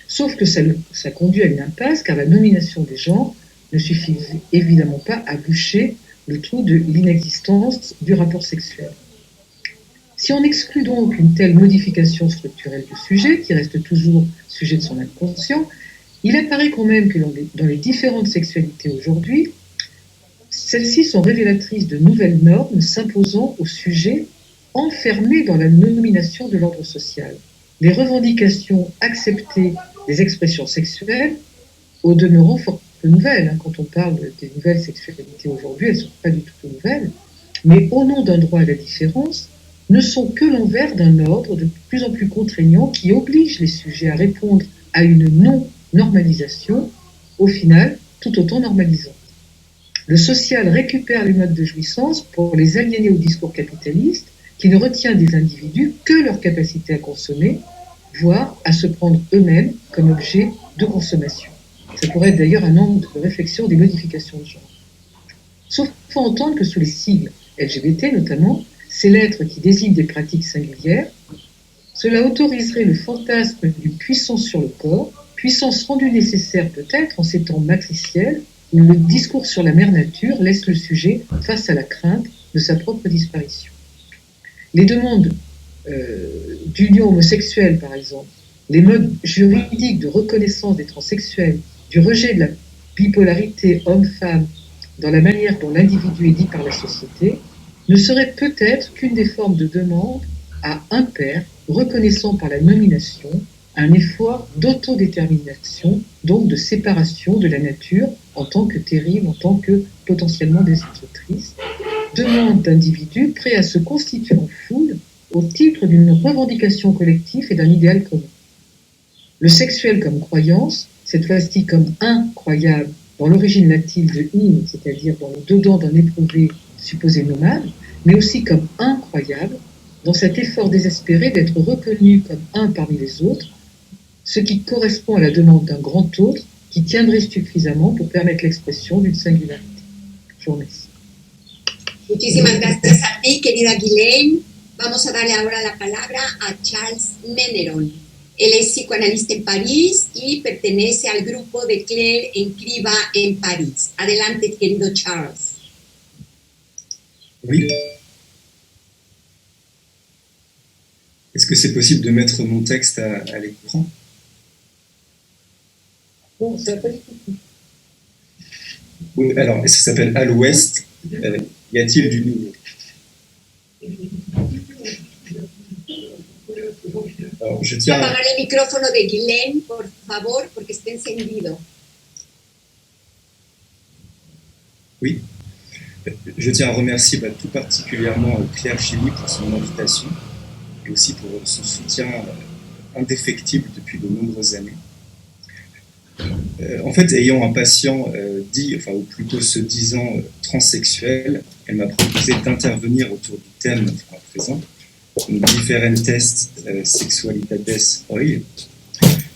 F: Sauf que ça conduit à une impasse, car la nomination des genres ne suffit évidemment pas à boucher le trou de l'inexistence du rapport sexuel. Si on exclut donc une telle modification structurelle du sujet, qui reste toujours sujet de son inconscient, il apparaît quand même que dans les différentes sexualités aujourd'hui, celles-ci sont révélatrices de nouvelles normes s'imposant au sujet enfermé dans la nomination de l'ordre social. Les revendications acceptées des expressions sexuelles, au demeurant fort peu nouvelles, quand on parle des nouvelles sexualités aujourd'hui, elles ne sont pas du tout nouvelles, mais au nom d'un droit à la différence, ne sont que l'envers d'un ordre de plus en plus contraignant qui oblige les sujets à répondre à une non-normalisation, au final tout autant normalisante. Le social récupère les modes de jouissance pour les aliéner au discours capitaliste qui ne retient des individus que leur capacité à consommer, voire à se prendre eux-mêmes comme objet de consommation. Ça pourrait être d'ailleurs un angle de réflexion des modifications de genre. Sauf qu'il faut entendre que sous les sigles LGBT notamment, ces lettres qui désignent des pratiques singulières, cela autoriserait le fantasme d'une puissance sur le corps, puissance rendue nécessaire peut-être en ces temps matriciels où le discours sur la mère nature laisse le sujet face à la crainte de sa propre disparition. Les demandes d'union homosexuelle, par exemple, les modes juridiques de reconnaissance des transsexuels, du rejet de la bipolarité homme-femme dans la manière dont l'individu est dit par la société, ne serait peut-être qu'une des formes de demande à un père reconnaissant par la nomination un effort d'autodétermination, donc de séparation de la nature en tant que terrible, en tant que potentiellement destructrice, demande d'individus prêts à se constituer en foule au titre d'une revendication collective et d'un idéal commun. Le sexuel comme croyance, cette fois-ci comme incroyable dans l'origine latine de in, c'est-à-dire dans le dedans d'un éprouvé supposé nomade, mais aussi comme incroyable dans cet effort désespéré d'être reconnu comme un parmi les autres, ce qui correspond à la demande d'un grand autre qui tiendrait suffisamment pour permettre l'expression d'une singularité. Je vous remercie.
A: Muchísimas gracias a ti, querida Ghislaine. Vamos a darle ahora la palabra a Charles Meneron. Él es psicoanalista en París y pertenece al grupo de Claire Encriva en París. Adelante, querido Charles.
G: Oui. Est-ce que c'est possible de mettre mon texte à l'écran?
F: Bon, ça n'a pas du tout.
G: Oui, alors, ça s'appelle À l'Ouest. Y a-t-il du nouveau? Alors, je tiens
A: Apagar el micrófono de Ghislaine, por favor, porque está encendido.
G: Oui. Je tiens à remercier tout particulièrement Claire Chili pour son invitation et aussi pour son soutien indéfectible depuis de nombreuses années. En fait, ayant un patient ou plutôt se disant transsexuel, elle m'a proposé d'intervenir autour du thème présent, Differentes Sexualidades Hoy,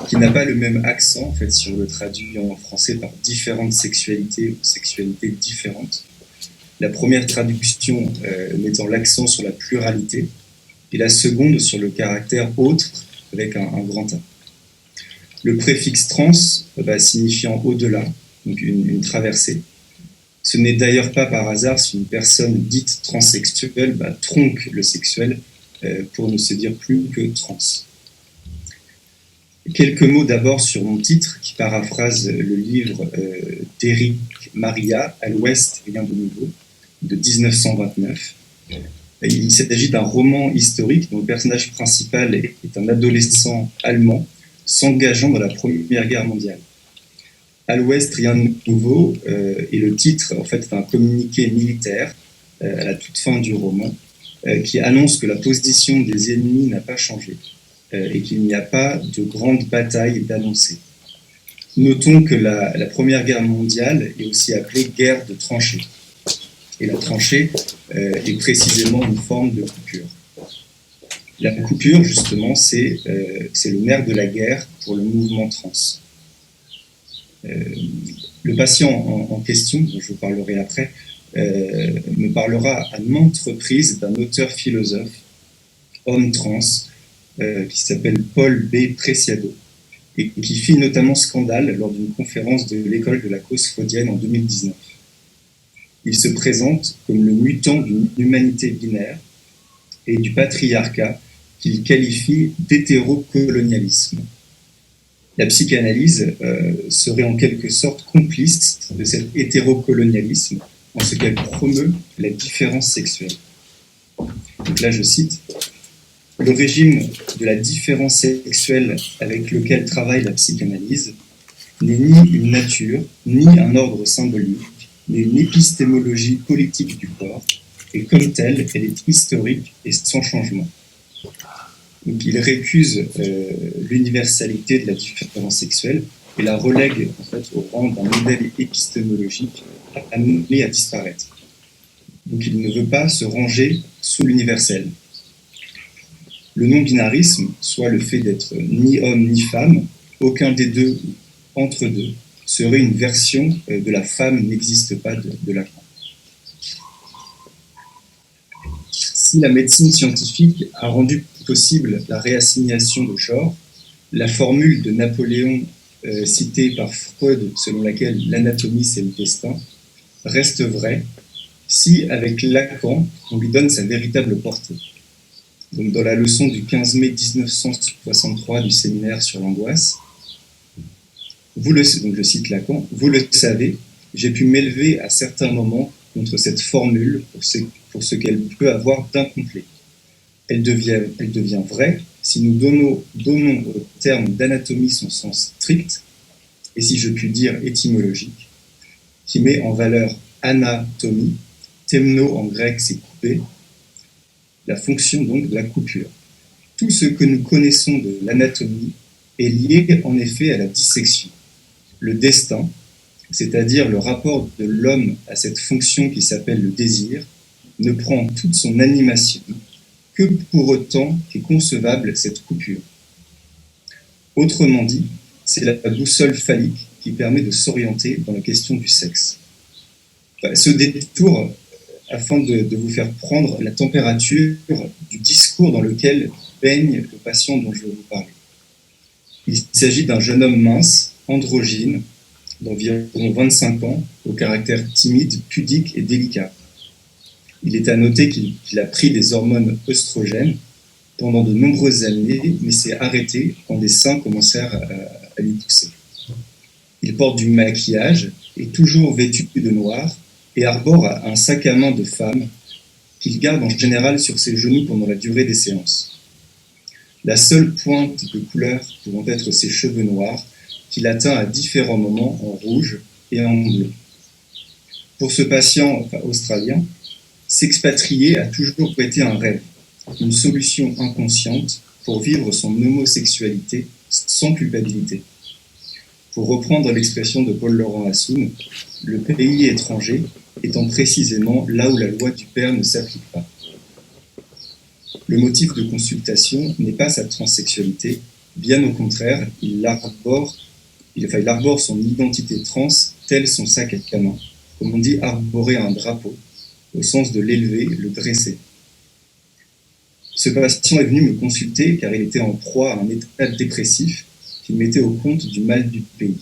G: qui n'a pas le même accent, en fait, si on le traduit en français par différentes sexualités ou sexualités différentes. La première traduction mettant l'accent sur la pluralité et la seconde sur le caractère autre avec un grand A. Le préfixe trans signifiant au-delà, donc une traversée. Ce n'est d'ailleurs pas par hasard si une personne dite transsexuelle tronque le sexuel pour ne se dire plus que trans. Quelques mots d'abord sur mon titre qui paraphrase le livre d'Éric Maria, À l'Ouest, rien de nouveau, de 1929. Il s'agit d'un roman historique dont le personnage principal est un adolescent allemand s'engageant dans la Première Guerre mondiale. À l'Ouest, rien de nouveau, et le titre en fait est un communiqué militaire à la toute fin du roman qui annonce que la position des ennemis n'a pas changé et qu'il n'y a pas de grande bataille d'annoncer. Notons que la Première Guerre mondiale est aussi appelée guerre de tranchées. Et la tranchée est précisément une forme de coupure. La coupure, justement, c'est le nerf de la guerre pour le mouvement trans. Le patient en question, dont je vous parlerai après, me parlera à maintes reprises d'un auteur philosophe, homme trans, qui s'appelle Paul B. Preciado, et qui fit notamment scandale lors d'une conférence de l'école de la cause freudienne en 2019. Il se présente comme le mutant d'une humanité binaire et du patriarcat qu'il qualifie d'hétérocolonialisme. La psychanalyse serait en quelque sorte complice de cet hétérocolonialisme en ce qu'elle promeut la différence sexuelle. Donc là, je cite, « Le régime de la différence sexuelle avec lequel travaille la psychanalyse n'est ni une nature, ni un ordre symbolique, mais une épistémologie politique du corps, et comme telle, elle est historique et sans changement. » Donc il récuse l'universalité de la différence sexuelle et la relègue en fait au rang d'un modèle épistémologique amené à disparaître. Donc il ne veut pas se ranger sous l'universel. Le non-binarisme, soit le fait d'être ni homme ni femme, aucun des deux ou entre deux, serait une version de la femme n'existe pas de Lacan. Si la médecine scientifique a rendu possible la réassignation de genre, la formule de Napoléon citée par Freud selon laquelle l'anatomie c'est le destin reste vraie si, avec Lacan, on lui donne sa véritable portée. Donc, dans la leçon du 15 mai 1963 du séminaire sur l'angoisse, donc je cite Lacan, « Vous le savez, j'ai pu m'élever à certains moments contre cette formule pour ce qu'elle peut avoir d'incomplet. Elle devient vraie si nous donnons au terme d'anatomie son sens strict, et si je puis dire étymologique, qui met en valeur anatomie, temno en grec c'est couper, la fonction donc de la coupure. Tout ce que nous connaissons de l'anatomie est lié en effet à la dissection. Le destin, c'est-à-dire le rapport de l'homme à cette fonction qui s'appelle le désir, ne prend toute son animation que pour autant qu'est concevable cette coupure. Autrement dit, c'est la boussole phallique qui permet de s'orienter dans la question du sexe. Ce détour, afin de vous faire prendre la température du discours dans lequel baigne le patient dont je vais vous parler. Il s'agit d'un jeune homme mince, androgyne, d'environ 25 ans, au caractère timide, pudique et délicat. Il est à noter qu'il a pris des hormones œstrogènes pendant de nombreuses années, mais s'est arrêté quand des seins commencèrent à lui pousser. Il porte du maquillage, est toujours vêtu de noir et arbore un sac à main de femme qu'il garde en général sur ses genoux pendant la durée des séances. La seule pointe de couleur pouvant être ses cheveux noirs, qu'il atteint à différents moments en rouge et en bleu. Pour ce patient australien, s'expatrier a toujours été un rêve, une solution inconsciente pour vivre son homosexualité sans culpabilité. Pour reprendre l'expression de Paul-Laurent Assoun, le pays étranger étant précisément là où la loi du père ne s'applique pas. Le motif de consultation n'est pas sa transsexualité, bien au contraire, il arbore son identité trans, tel son sac à main, comme on dit arborer un drapeau, au sens de l'élever, le dresser. Ce patient est venu me consulter car il était en proie à un état dépressif qui mettait au compte du mal du pays.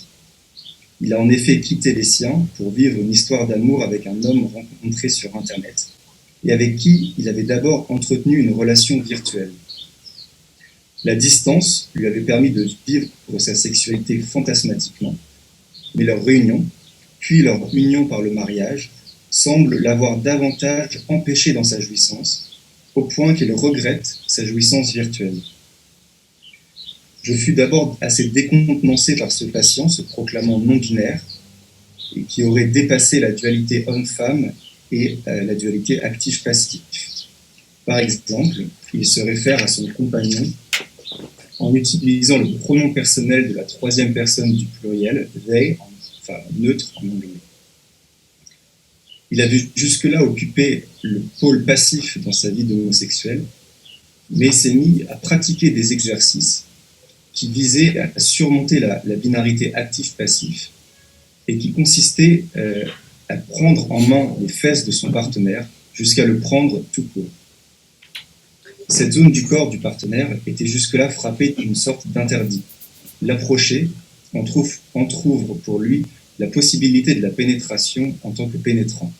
G: Il a en effet quitté les siens pour vivre une histoire d'amour avec un homme rencontré sur Internet et avec qui il avait d'abord entretenu une relation virtuelle. La distance lui avait permis de vivre sa sexualité fantasmatiquement, mais leur réunion, puis leur union par le mariage, semble l'avoir davantage empêché dans sa jouissance, au point qu'il regrette sa jouissance virtuelle. Je fus d'abord assez décontenancé par ce patient se proclamant non-binaire et qui aurait dépassé la dualité homme-femme et la dualité actif-passif. Par exemple, il se réfère à son compagnon en utilisant le pronom personnel de la troisième personne du pluriel, they, enfin neutre en anglais. Il avait jusque-là occupé le pôle passif dans sa vie d'homosexuel, mais s'est mis à pratiquer des exercices qui visaient à surmonter la binarité actif-passif et qui consistaient à prendre en main les fesses de son partenaire jusqu'à le prendre tout court. Cette zone du corps du partenaire était jusque-là frappée d'une sorte d'interdit. L'approcher entr'ouvre pour lui la possibilité de la pénétration en tant que pénétrant,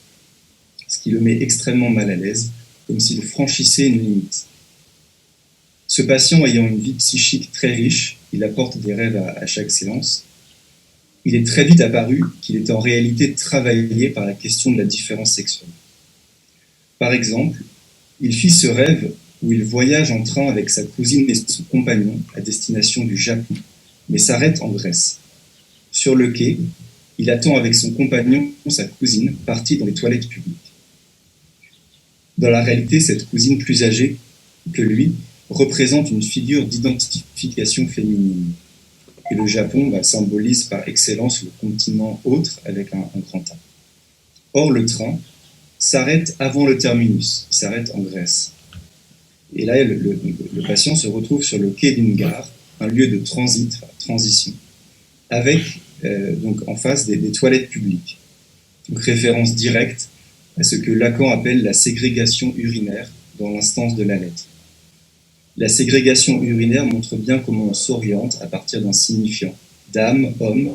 G: ce qui le met extrêmement mal à l'aise, comme s'il franchissait une limite. Ce patient ayant une vie psychique très riche, il apporte des rêves à chaque séance, il est très vite apparu qu'il est en réalité travaillé par la question de la différence sexuelle. Par exemple, il fit ce rêve où il voyage en train avec sa cousine et son compagnon à destination du Japon, mais s'arrête en Grèce. Sur le quai, il attend avec son compagnon sa cousine, partie dans les toilettes publiques. Dans la réalité, cette cousine plus âgée que lui représente une figure d'identification féminine. Et le Japon symbolise par excellence le continent autre avec un grand A. Or, le train s'arrête avant le terminus, il s'arrête en Grèce. Et là, le patient se retrouve sur le quai d'une gare, un lieu de transit, transition, avec donc en face des toilettes publiques. Donc référence directe à ce que Lacan appelle la ségrégation urinaire dans l'instance de la lettre. La ségrégation urinaire montre bien comment on s'oriente à partir d'un signifiant, d'âme, homme,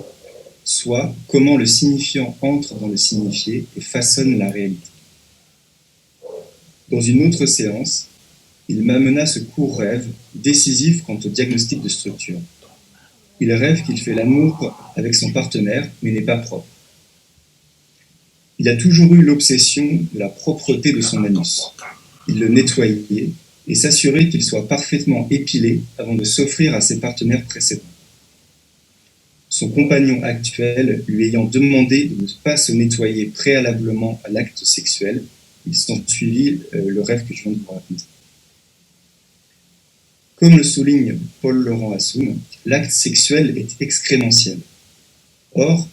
G: soit comment le signifiant entre dans le signifié et façonne la réalité. Dans une autre séance, il m'amena ce court rêve, décisif quant au diagnostic de structure. Il rêve qu'il fait l'amour avec son partenaire, mais n'est pas propre. Il a toujours eu l'obsession de la propreté de son anus. Il le nettoyait et s'assurait qu'il soit parfaitement épilé avant de s'offrir à ses partenaires précédents. Son compagnon actuel lui ayant demandé de ne pas se nettoyer préalablement à l'acte sexuel, il s'ensuivit le rêve que je viens de vous raconter. Comme le souligne Paul-Laurent Assoun, l'acte sexuel est excrémentiel. Or,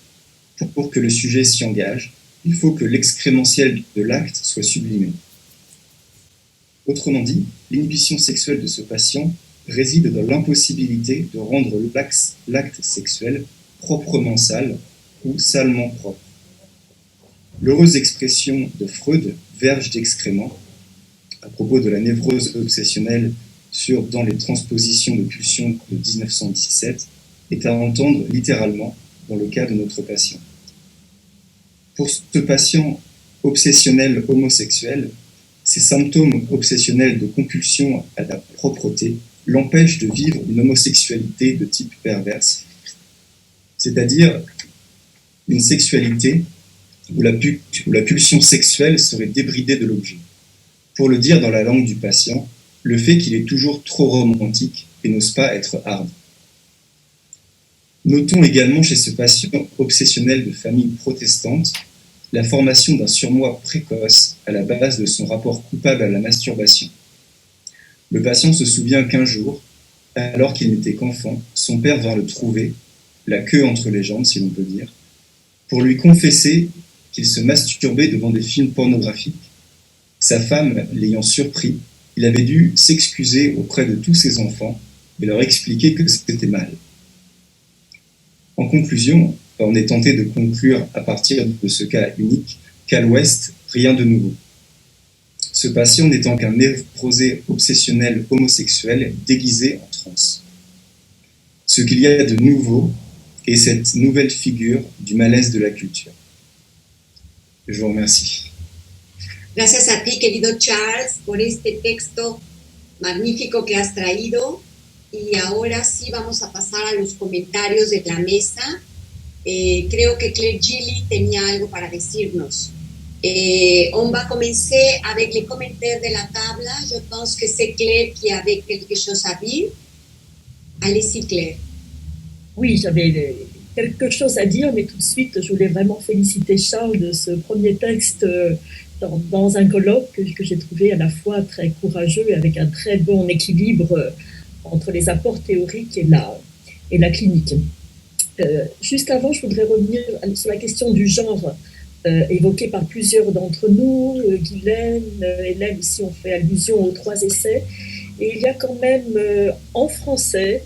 G: pour que le sujet s'y engage, il faut que l'excrémentiel de l'acte soit sublimé. Autrement dit, l'inhibition sexuelle de ce patient réside dans l'impossibilité de rendre l'acte sexuel proprement sale ou salement propre. L'heureuse expression de Freud, verge d'excréments, à propos de la névrose obsessionnelle dans les transpositions de pulsions de 1917, est à entendre littéralement dans le cas de notre patient. Pour ce patient obsessionnel homosexuel, ces symptômes obsessionnels de compulsion à la propreté l'empêchent de vivre une homosexualité de type perverse, c'est-à-dire une sexualité où la pulsion sexuelle serait débridée de l'objet. Pour le dire dans la langue du patient, le fait qu'il est toujours trop romantique et n'ose pas être hard. Notons également chez ce patient obsessionnel de famille protestante la formation d'un surmoi précoce à la base de son rapport coupable à la masturbation. Le patient se souvient qu'un jour, alors qu'il n'était qu'enfant, son père vint le trouver, la queue entre les jambes si l'on peut dire, pour lui confesser qu'il se masturbait devant des films pornographiques. Sa femme l'ayant surpris, il avait dû s'excuser auprès de tous ses enfants et leur expliquer que c'était mal. En conclusion, on est tenté de conclure à partir de ce cas unique qu'à l'Ouest, rien de nouveau. Ce patient n'étant qu'un névrosé obsessionnel homosexuel déguisé en transe. Ce qu'il y a de nouveau est cette nouvelle figure du malaise de la culture. Je vous remercie.
A: Gracias a ti, querido Charles, por este texto magnífico que has traído. Y ahora sí vamos a pasar a los comentarios de la mesa. Creo que Claire Gilly tenía algo para decirnos. On va commencer avec les commentaires de la table. Je pense que c'est Claire qui avait quelque chose à dire. Allez-y, Claire.
C: Oui, j'avais quelque chose à dire, mais tout de suite, je voulais vraiment féliciter Charles de ce premier texte dans un colloque que j'ai trouvé à la fois très courageux et avec un très bon équilibre entre les apports théoriques et la clinique. Juste avant, je voudrais revenir sur la question du genre évoquée par plusieurs d'entre nous. Guylaine, Hélène aussi ont fait allusion aux 3 essais. Et il y a quand même en français,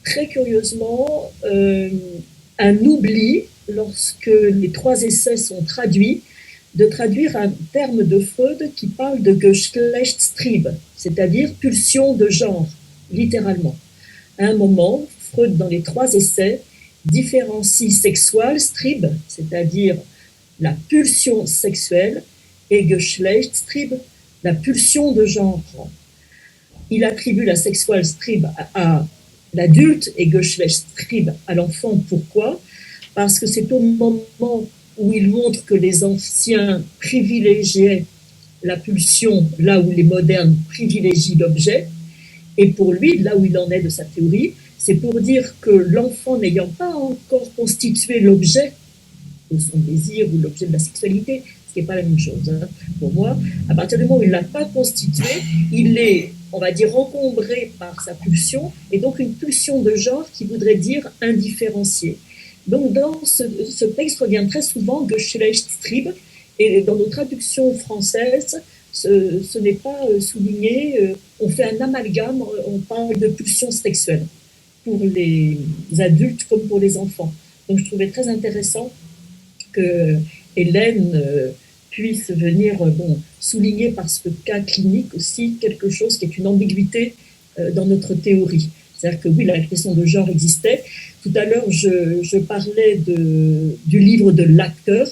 C: très curieusement, un oubli, lorsque les 3 essais sont traduits, de traduire un terme de Freud qui parle de Geschlechtstrieb, c'est-à-dire pulsion de genre, littéralement. À un moment, Freud, dans les 3 essais, différencie Sexualstrieb, c'est-à-dire la pulsion sexuelle, et Geschlechtstrieb, la pulsion de genre. Il attribue la Sexualstrieb à l'adulte et Geschlechtstrieb à l'enfant. Pourquoi ? Parce que c'est au moment où il montre que les anciens privilégiaient la pulsion là où les modernes privilégient l'objet. Et pour lui, là où il en est de sa théorie, c'est pour dire que l'enfant n'ayant pas encore constitué l'objet de son désir ou l'objet de la sexualité, ce qui n'est pas la même chose pour moi, à partir du moment où il ne l'a pas constitué, il est, on va dire, encombré par sa pulsion, et donc une pulsion de genre qui voudrait dire indifférenciée. Donc dans ce texte revient très souvent Geschlechtstrieb, et dans nos traductions françaises, ce n'est pas souligné, on fait un amalgame, on parle de pulsion sexuelle pour les adultes comme pour les enfants. Donc je trouvais très intéressant que Hélène puisse venir souligner par ce cas clinique aussi quelque chose qui est une ambiguïté dans notre théorie. C'est-à-dire que oui, la question de genre existait. Tout à l'heure, je parlais du livre de Lacker,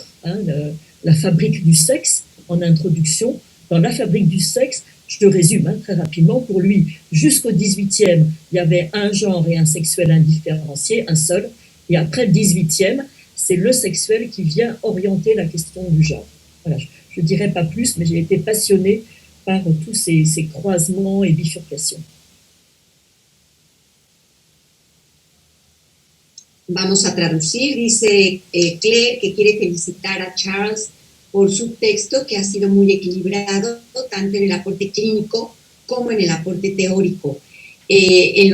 C: La fabrique du sexe, en introduction. Dans La fabrique du sexe, je te résume très rapidement, pour lui, jusqu'au 18e, il y avait un genre et un sexuel indifférencié, un seul, et après le 18e, c'est le sexuel qui vient orienter la question du genre. Voilà, je ne dirai pas plus, mais j'ai été passionnée par tous ces croisements et bifurcations.
A: Vamos a traducir, dice Claire que quiere felicitar a Charles por su texto que ha sido muy equilibrado tanto en el aporte clínico como en el aporte teórico. En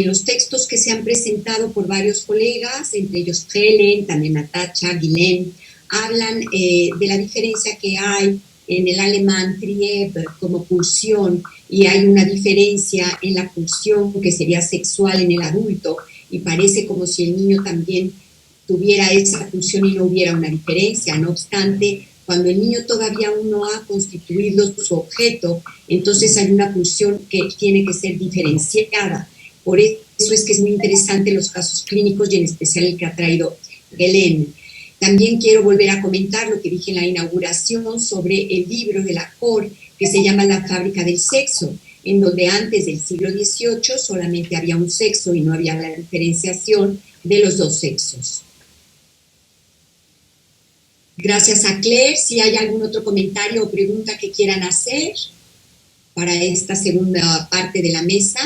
A: los textos que se han presentado por varios colegas, entre ellos Helen, también Natacha, Guylaine, hablan de la diferencia que hay en el alemán Trieb como pulsión y hay una diferencia en la pulsión que sería sexual en el adulto y parece como si el niño también tuviera esa pulsión y no hubiera una diferencia. No obstante, cuando el niño todavía aún no ha constituido su objeto, entonces hay una pulsión que tiene que ser diferenciada. Por eso es que es muy interesante los casos clínicos y en especial el que ha traído Hélène. También quiero volver a comentar lo que dije en la inauguración sobre el libro de Lacan que se llama La fábrica del sexo, en donde antes del siglo XVIII solamente había un sexo y no había la diferenciación de los dos sexos. Gracias a Claire. Si hay algún otro comentario o pregunta que quieran hacer para esta segunda parte de la mesa.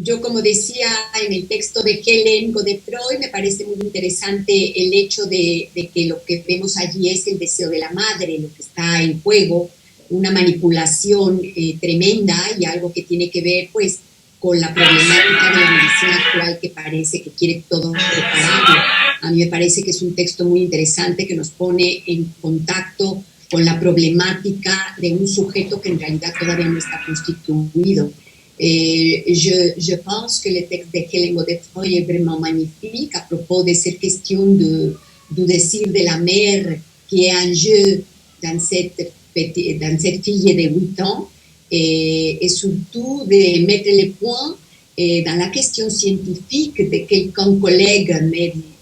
A: Yo, como decía en el texto de Hélène Godefroy, me parece muy interesante el hecho de que lo que vemos allí es el deseo de la madre, lo que está en juego, una manipulación tremenda y algo que tiene que ver pues con la problemática de la medicina actual que parece que quiere todo preparado. A mí me parece que es un texto muy interesante que nos pone en contacto con la problemática de un sujeto que en realidad todavía no está constituido. Je pense que le texte de Hélène Godefroy est vraiment magnifique à propos de cette question du désir de la mère qui est en jeu dans cette fille de 8 ans et surtout de mettre les points dans la question scientifique de quelqu'un collègue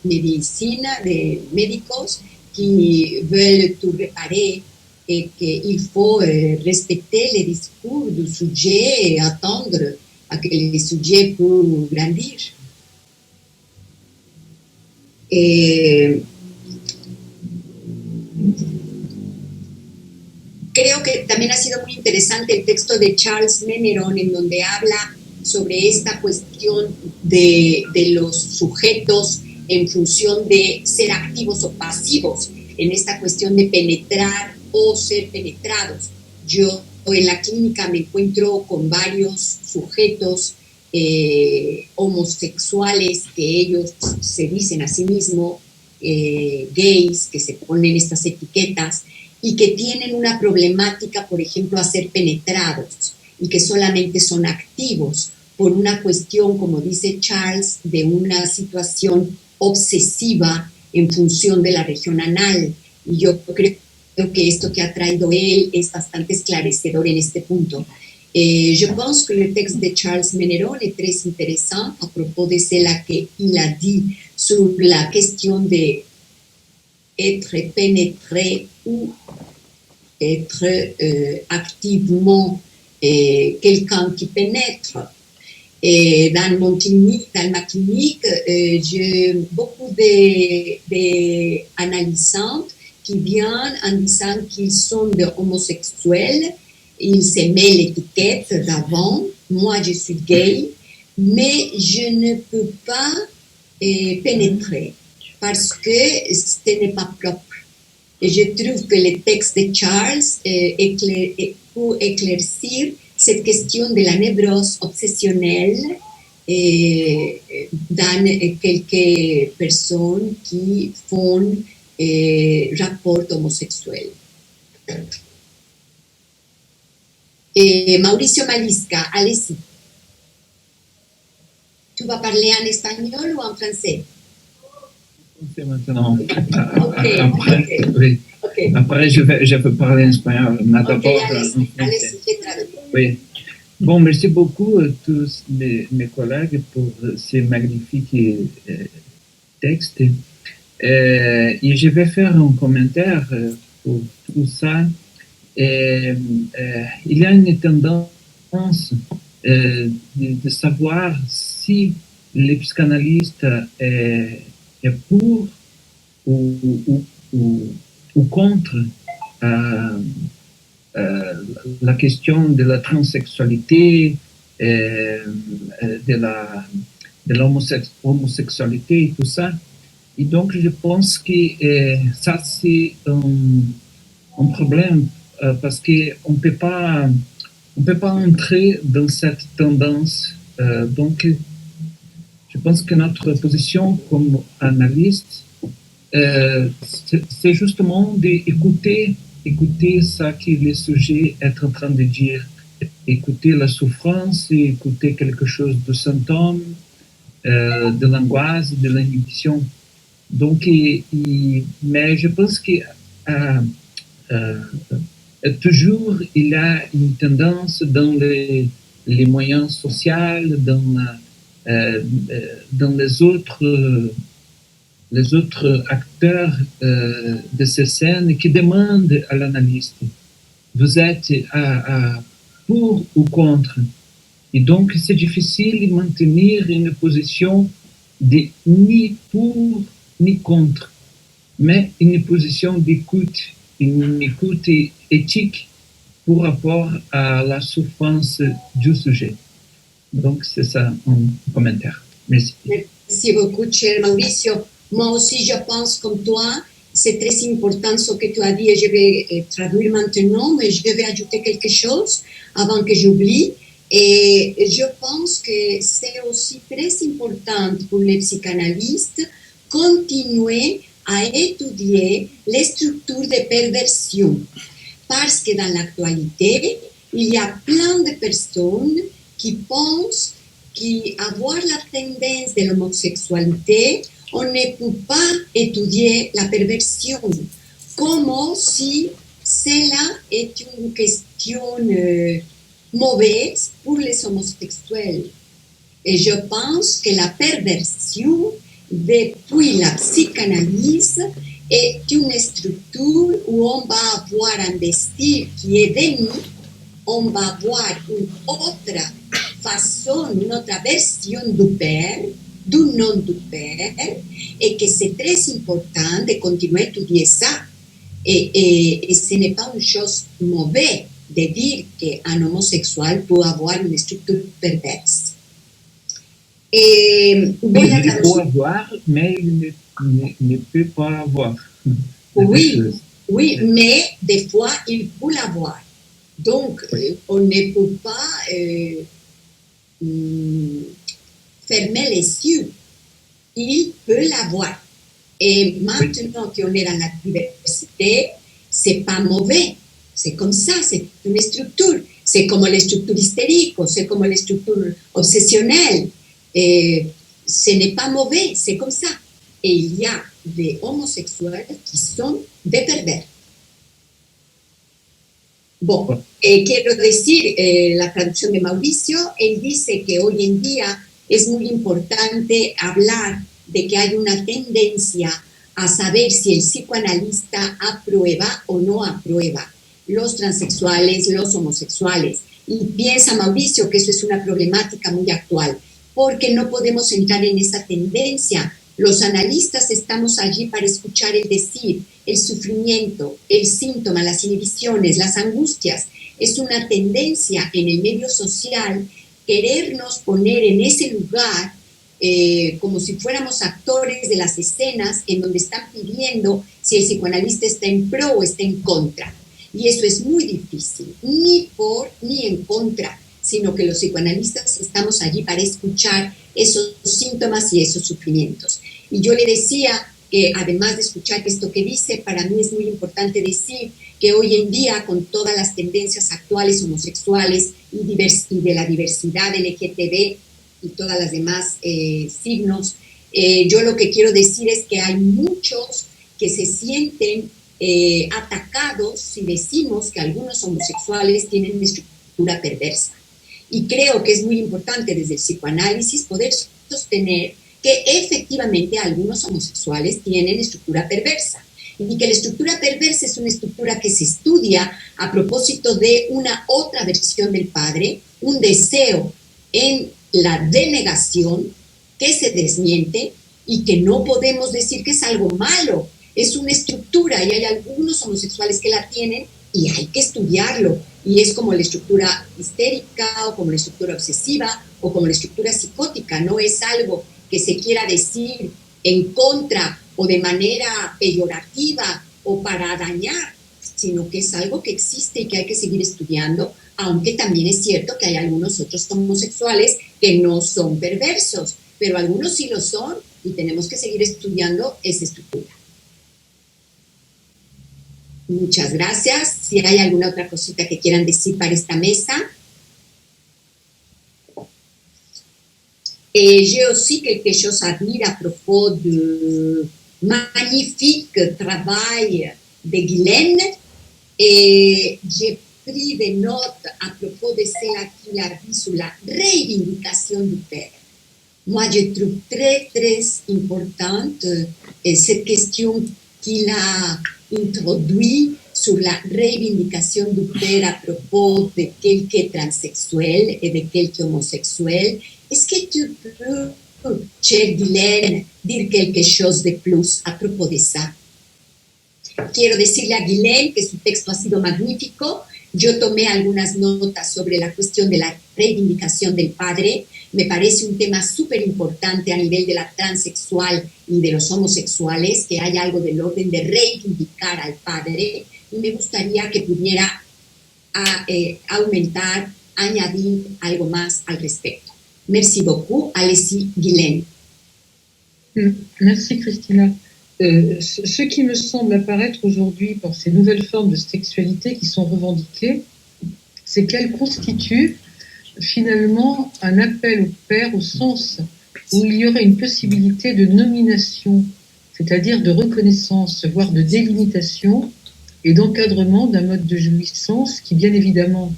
A: médecine, de médicos qui veulent tout réparer et qu'il faut respecter les discours du sujet et attendre à que le sujet puisse grandir. Creo que también ha sido muy interesante el texto de Charles Meneron, en donde habla sobre esta cuestión de los sujetos en función de ser activos o pasivos, en esta cuestión de penetrar o ser penetrados. Yo en la clínica me encuentro con varios sujetos homosexuales que ellos se dicen a sí mismos gays, que se ponen estas etiquetas y que tienen una problemática, por ejemplo, a ser penetrados y que solamente son activos por una cuestión, como dice Charles, de una situación obsesiva en función de la región anal. Y yo creo que esto que ha traído él es bastante esclarecedor en este punto. Je pense que le texte de Charles Meneron est très intéressant à propos de cela qu'il a dit sur la question de être pénétré ou être activement quelqu'un qui pénètre. Dans ma clinique, j'ai beaucoup d'analysantes qui viennent en disant qu'ils sont homosexuels, ils se mettent l'étiquette d'avant, moi je suis gay, mais je ne peux pas pénétrer parce que ce n'est pas propre. Et je trouve que le texte de Charles peut éclaircir cette question de la névrose obsessionnelle dans quelques personnes qui font rapport homosexuel. Mauricio Malisca, allez-y. Tu vas parler en espagnol ou en français?
H: Maintenant.
A: Okay,
H: Après,
A: okay.
H: Oui.
A: Okay.
H: Après je peux parler en espagnol, mais d'abord en français. Oui. Bon, merci beaucoup à tous mes collègues pour ces magnifiques textes. Et je vais faire un commentaire pour tout ça. Il y a une tendance de savoir si les psychanalystes est pour ou contre la question de la transsexualité, de l'homosexualité et tout ça. Et donc, je pense que ça, c'est un problème parce qu'on ne peut pas on peut pas entrer dans cette tendance. Donc, je pense que notre position comme analyste, c'est justement d'écouter ce que le sujet est en train de dire, écouter la souffrance, écouter quelque chose de symptôme, de l'angoisse, de l'inhibition. Donc, mais je pense que toujours il y a une tendance dans les moyens sociaux, dans les autres acteurs de ces scènes qui demandent à l'analyste, vous êtes pour ou contre? Et donc, c'est difficile de maintenir une position de ni pour ni contre, mais une position d'écoute, une écoute éthique par rapport à la souffrance du sujet. Donc, c'est ça mon commentaire. Merci.
A: Merci beaucoup, cher Mauricio. Moi aussi, je pense comme toi, c'est très important ce que tu as dit et je vais traduire maintenant, mais je vais ajouter quelque chose avant que j'oublie. Et je pense que c'est aussi très important pour les psychanalystes continuer à étudier les structures de perversion. Parce que dans l'actualité, il y a plein de personnes qui pensent qu'avoir la tendance de l'homosexualité, on ne peut pas étudier la perversion, comme si cela est une question mauvaise pour les homosexuels. Et je pense que la perversion, depuis la psychanalyse, est une structure où on va avoir un désir qui est de nous, on va avoir une autre façon, une autre version du père, du nom du père, et que c'est très important de continuer à étudier ça. Et ce n'est pas une chose mauvaise de dire qu'un homosexuel peut avoir une structure perverse. Et
H: il peut avoir, mais il ne peut pas avoir.
A: Oui, mais des fois, il peut l'avoir. Donc, on ne peut pas fermer les yeux. Il peut l'avoir. Et maintenant qu'on est dans la diversité, c'est pas mauvais. C'est comme ça, c'est une structure. C'est comme les structures hystériques, c'est comme les structures obsessionnelles. Et ce n'est pas mauvais, c'est comme ça. Et il y a des homosexuels qui sont des pervers. Bon, quiero decir, la traducción de Mauricio, él dice que hoy en día es muy importante hablar de que hay una tendencia a saber si el psicoanalista aprueba o no aprueba los transexuales, los homosexuales. Y piensa Mauricio que eso es una problemática muy actual, porque no podemos entrar en esa tendencia. Los analistas estamos allí para escuchar el decir, el sufrimiento, el síntoma, las inhibiciones, las angustias. Es una tendencia en el medio social querernos poner en ese lugar como si fuéramos actores de las escenas en donde están pidiendo si el psicoanalista está en pro o está en contra. Y eso es muy difícil, ni por ni en contra, sino que los psicoanalistas estamos allí para escuchar esos síntomas y esos sufrimientos. Y yo le decía que además de escuchar esto que dice, para mí es muy importante decir que hoy en día, con todas las tendencias actuales homosexuales y de la diversidad LGTB y todas las demás signos, yo lo que quiero decir es que hay muchos que se sienten atacados si decimos que algunos homosexuales tienen una estructura perversa. Y creo que es muy importante desde el psicoanálisis poder sostener que efectivamente algunos homosexuales tienen estructura perversa y que la estructura perversa es una estructura que se estudia a propósito de una otra versión del padre, un deseo en la denegación que se desmiente y que no podemos decir que es algo malo, es una estructura y hay algunos homosexuales que la tienen y hay que estudiarlo. Y es como la estructura histérica o como la estructura obsesiva o como la estructura psicótica, no es algo que se quiera decir en contra o de manera peyorativa o para dañar, sino que es algo que existe y que hay que seguir estudiando aunque también es cierto que hay algunos otros homosexuales que no son perversos, pero algunos sí lo son y tenemos que seguir estudiando esa estructura. Muchas gracias. Si hay alguna otra cosita que quieran decir para esta mesa. J'ai aussi quelque chose à dire à propos du magnifique travail de Guylaine. Et j'ai pris des notes à propos de cela qu'il a dit sur la reivindication du père. Moi, je trouve très, très importante cette question qu'il a introduite sur la reivindication du père à propos de quelques transsexuels et de quelques homosexuels. Est-ce que tu peux, chère Guylaine, dire quelque chose de plus a propos de ça? Quiero decirle a Guylaine que su texto ha sido magnífico. Yo tomé algunas notas sobre la cuestión de la reivindicación del padre. Me parece un tema súper importante a nivel de la transexual y de los homosexuales, que hay algo del orden de reivindicar al padre. Y me gustaría que pudiera aumentar, añadir algo más al respecto. Merci beaucoup. Allez-y, Guylaine.
F: Merci, Christina. Ce qui me semble apparaître aujourd'hui par ces nouvelles formes de sexualité qui sont revendiquées, c'est qu'elles constituent finalement un appel au père au sens où il y aurait une possibilité de nomination, c'est-à-dire de reconnaissance, voire de délimitation et d'encadrement d'un mode de jouissance qui, bien évidemment,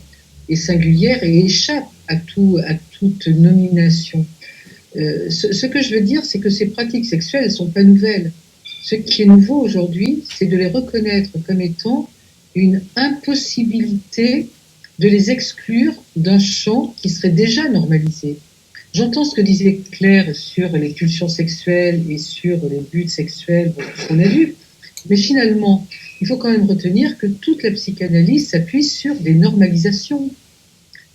F: est singulière et échappe à toute nomination. Ce que je veux dire, c'est que ces pratiques sexuelles ne sont pas nouvelles. Ce qui est nouveau aujourd'hui, c'est de les reconnaître comme étant une impossibilité de les exclure d'un champ qui serait déjà normalisé. J'entends ce que disait Claire sur les pulsions sexuelles et sur les buts sexuels, bon, ce qu'on a vu, mais finalement, il faut quand même retenir que toute la psychanalyse s'appuie sur des normalisations.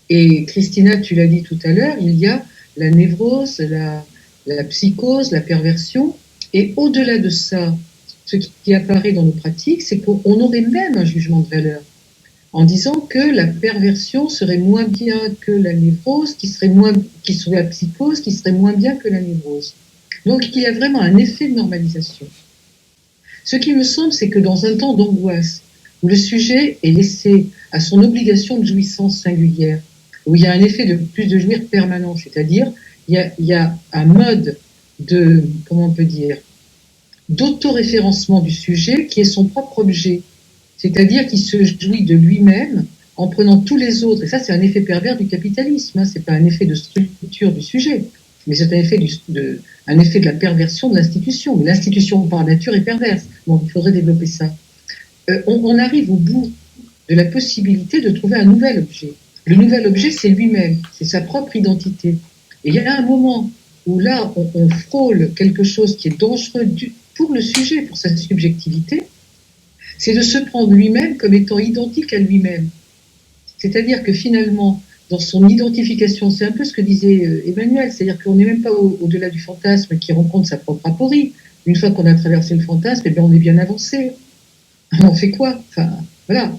F: Et Christina, tu l'as dit tout à l'heure, il y a la névrose, la psychose, la perversion. Et au-delà de ça, ce qui apparaît dans nos pratiques, c'est qu'on aurait même un jugement de valeur en disant que la perversion serait moins bien que la névrose, qui serait la psychose, qui serait moins bien que la névrose. Donc il y a vraiment un effet de normalisation. Ce qui me semble, c'est que dans un temps d'angoisse, où le sujet est laissé à son obligation de jouissance singulière, où il y a un effet de plus de jouir permanent, c'est-à-dire il y a un mode de, comment on peut dire, d'autoréférencement du sujet qui est son propre objet, c'est-à-dire qu'il se jouit de lui-même en prenant tous les autres, et ça c'est un effet pervers du capitalisme, hein, c'est pas un effet de structure du sujet, mais c'est un effet de la perversion de l'institution, mais l'institution par nature est perverse, donc il faudrait développer ça. On arrive au bout de la possibilité de trouver un nouvel objet. Le nouvel objet c'est lui-même, c'est sa propre identité, et il y a un moment où là, on frôle quelque chose qui est dangereux pour le sujet, pour sa subjectivité, c'est de se prendre lui-même comme étant identique à lui-même. C'est-à-dire que finalement, dans son identification, c'est un peu ce que disait Emmanuel, c'est-à-dire qu'on n'est même pas au-delà du fantasme qui rencontre sa propre aporie. Une fois qu'on a traversé le fantasme, eh bien, on est bien avancé. On fait quoi? Enfin, voilà,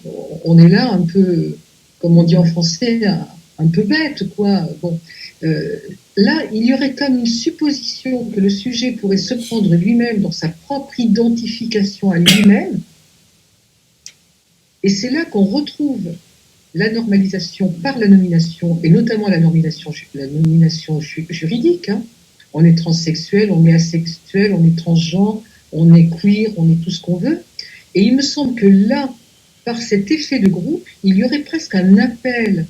F: on est là un peu, comme on dit en français, un peu bête, quoi. Bon. Là, il y aurait comme une supposition que le sujet pourrait se prendre lui-même dans sa propre identification à lui-même. Et c'est là qu'on retrouve la normalisation par la nomination, et notamment la nomination juridique. Hein. On est transsexuel, on est asexuel, on est transgenre, on est queer, on est tout ce qu'on veut. Et il me semble que là, par cet effet de groupe, il y aurait presque un appel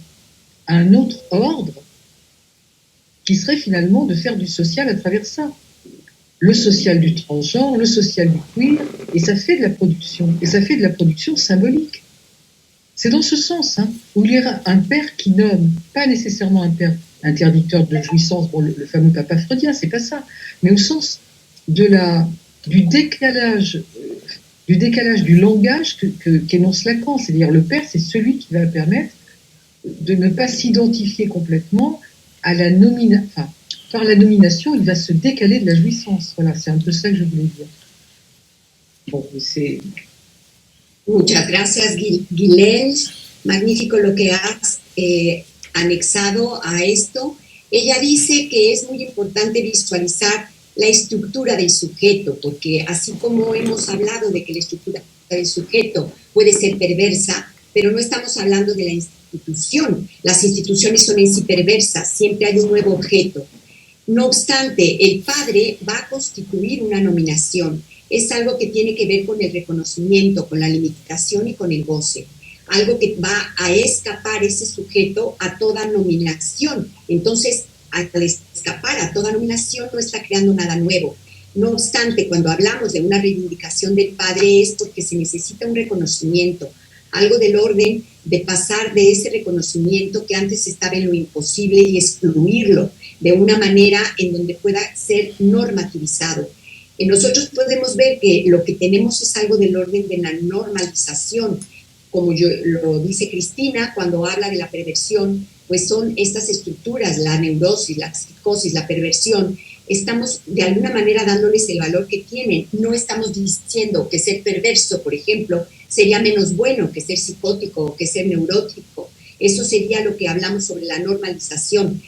F: à un autre ordre qui serait finalement de faire du social à travers ça. Le social du transgenre, le social du queer, et ça fait de la production. Et ça fait de la production symbolique. C'est dans ce sens, hein, où il y aura un père qui nomme, pas nécessairement un père interdicteur de jouissance, bon, le fameux papa freudien, c'est pas ça, mais au sens du décalage du langage qu'énonce Lacan. C'est-à-dire le père, c'est celui qui va permettre de ne pas s'identifier complètement à la nomination. Par la nomination, il va se décaler de la jouissance. Voilà, c'est un peu ça que je voulais dire. Bon, c'est...
A: Muchas gracias, Guylaine. magnífico lo que has anexado a esto. Ella dice que es muy importante visualizar la estructura del sujeto, porque así como hemos hablado de que la estructura del sujeto puede ser perversa, pero no estamos hablando de la institución. Las instituciones son en sí perversas, siempre hay un nuevo objeto. No obstante, el padre va a constituir una nominación. Es algo que tiene que ver con el reconocimiento, con la limitación y con el goce. Algo que va a escapar ese sujeto a toda nominación. Entonces, al escapar a toda nominación no está creando nada nuevo. No obstante, cuando hablamos de una reivindicación del padre es porque se necesita un reconocimiento, algo del orden de pasar de ese reconocimiento que antes estaba en lo imposible y excluirlo de una manera en donde pueda ser normativizado. Nosotros podemos ver que lo que tenemos es algo del orden de la normalización, como lo dice Cristina cuando habla de la perversión, pues son estas estructuras, la neurosis, la psicosis, la perversión. Estamos de alguna manera dándoles el valor que tienen. No estamos diciendo que ser perverso, por ejemplo, sería menos bueno que ser psicótico o que ser neurótico. Eso sería lo que hablamos sobre la normalización.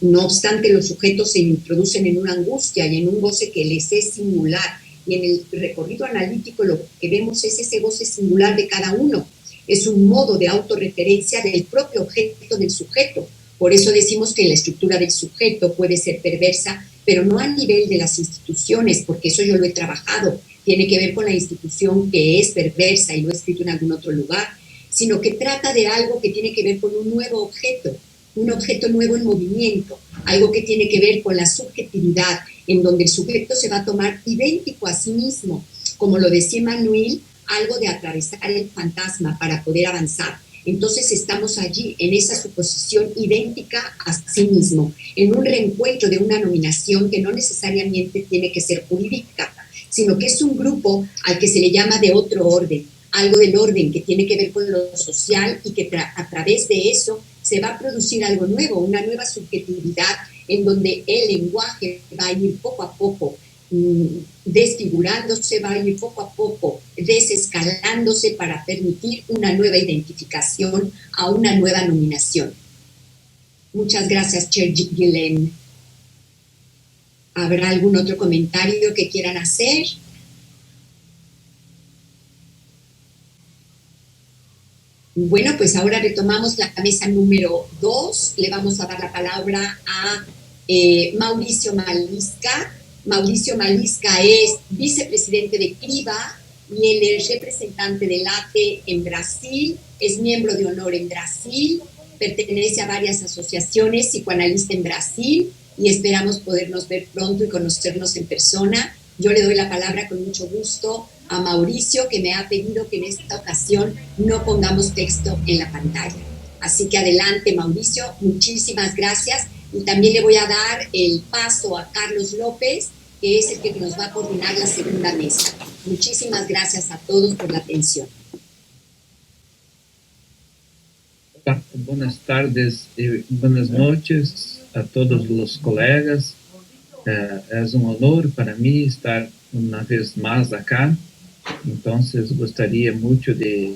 A: No obstante, los sujetos se introducen en una angustia y en un goce que les es singular. Y en el recorrido analítico lo que vemos es ese goce singular de cada uno. Es un modo de autorreferencia del propio objeto del sujeto. Por eso decimos que la estructura del sujeto puede ser perversa, pero no a nivel de las instituciones, porque eso yo lo he trabajado. Tiene que ver con la institución que es perversa y lo he escrito en algún otro lugar, sino que trata de algo que tiene que ver con un nuevo objeto, un objeto nuevo en movimiento, algo que tiene que ver con la subjetividad, en donde el sujeto se va a tomar idéntico a sí mismo, como lo decía Emmanuel, algo de atravesar el fantasma para poder avanzar. Entonces estamos allí en esa suposición idéntica a sí mismo, en un reencuentro de una nominación que no necesariamente tiene que ser jurídica, sino que es un grupo al que se le llama de otro orden, algo del orden que tiene que ver con lo social y que a través de eso se va a producir algo nuevo, una nueva subjetividad en donde el lenguaje va a ir poco a poco desfigurándose, va a ir poco a poco desescalándose para permitir una nueva identificación a una nueva nominación. Muchas gracias, Chair Gillen. ¿Habrá algún otro comentario que quieran hacer? Bueno, pues ahora retomamos la mesa número 2. Le vamos a dar la palabra a Mauricio Malisca. Mauricio Malisca es vicepresidente de CRIBA y él es representante del ATE en Brasil, es miembro de honor en Brasil, pertenece a varias asociaciones, psicoanalista en Brasil, y esperamos podernos ver pronto y conocernos en persona. Yo le doy la palabra con mucho gusto a Mauricio, que me ha pedido que en esta ocasión no pongamos texto en la pantalla. Así que adelante, Mauricio, muchísimas gracias. Y también le voy a dar el paso a Carlos López, que es el que nos va a coordinar la segunda mesa. Muchísimas gracias a todos por la atención.
H: Buenas tardes y buenas noches a todos los colegas. Es un honor para mí estar una vez más acá. Entonces, gostaria muito de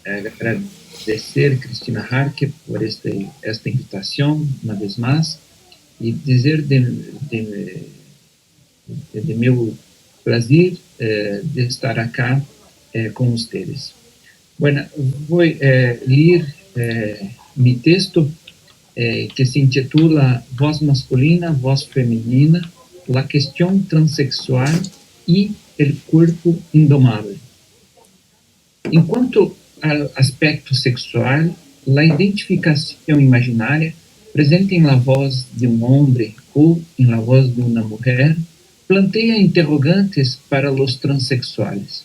H: agradecer a Cristina Harque por esta invitação, uma vez mais, e dizer de meu prazer de estar acá com vocês. Bueno, vou ler meu texto que se intitula Voz masculina, voz feminina, la questão transexual e el cuerpo indomable. En cuanto al aspecto sexual, la identificación imaginaria presente en la voz de un hombre o en la voz de una mujer plantea interrogantes para los transexuales,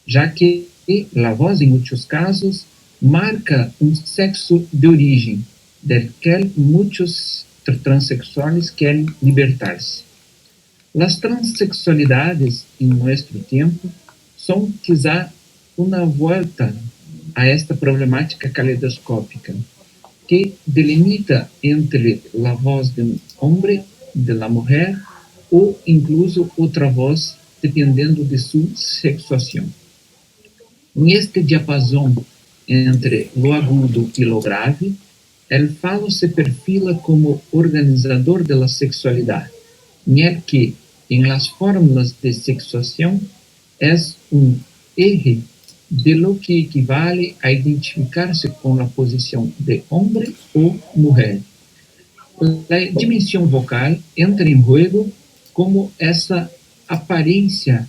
H: ya que la voz en muchos casos marca un sexo de origen del que muchos transexuales quieren libertarse. Las transexualidades en nuestro tiempo son quizá una vuelta a esta problemática caleidoscópica que delimita entre la voz de un hombre, de la mujer o incluso otra voz dependiendo de su sexuación. En este diapasón entre lo agudo e lo grave, el falo se perfila como organizador de la sexualidad, en el que, en las fórmulas de sexuación, es un eje de lo que equivale a identificarse con la posición de hombre o mujer. La dimensão vocal entra em jogo como essa aparência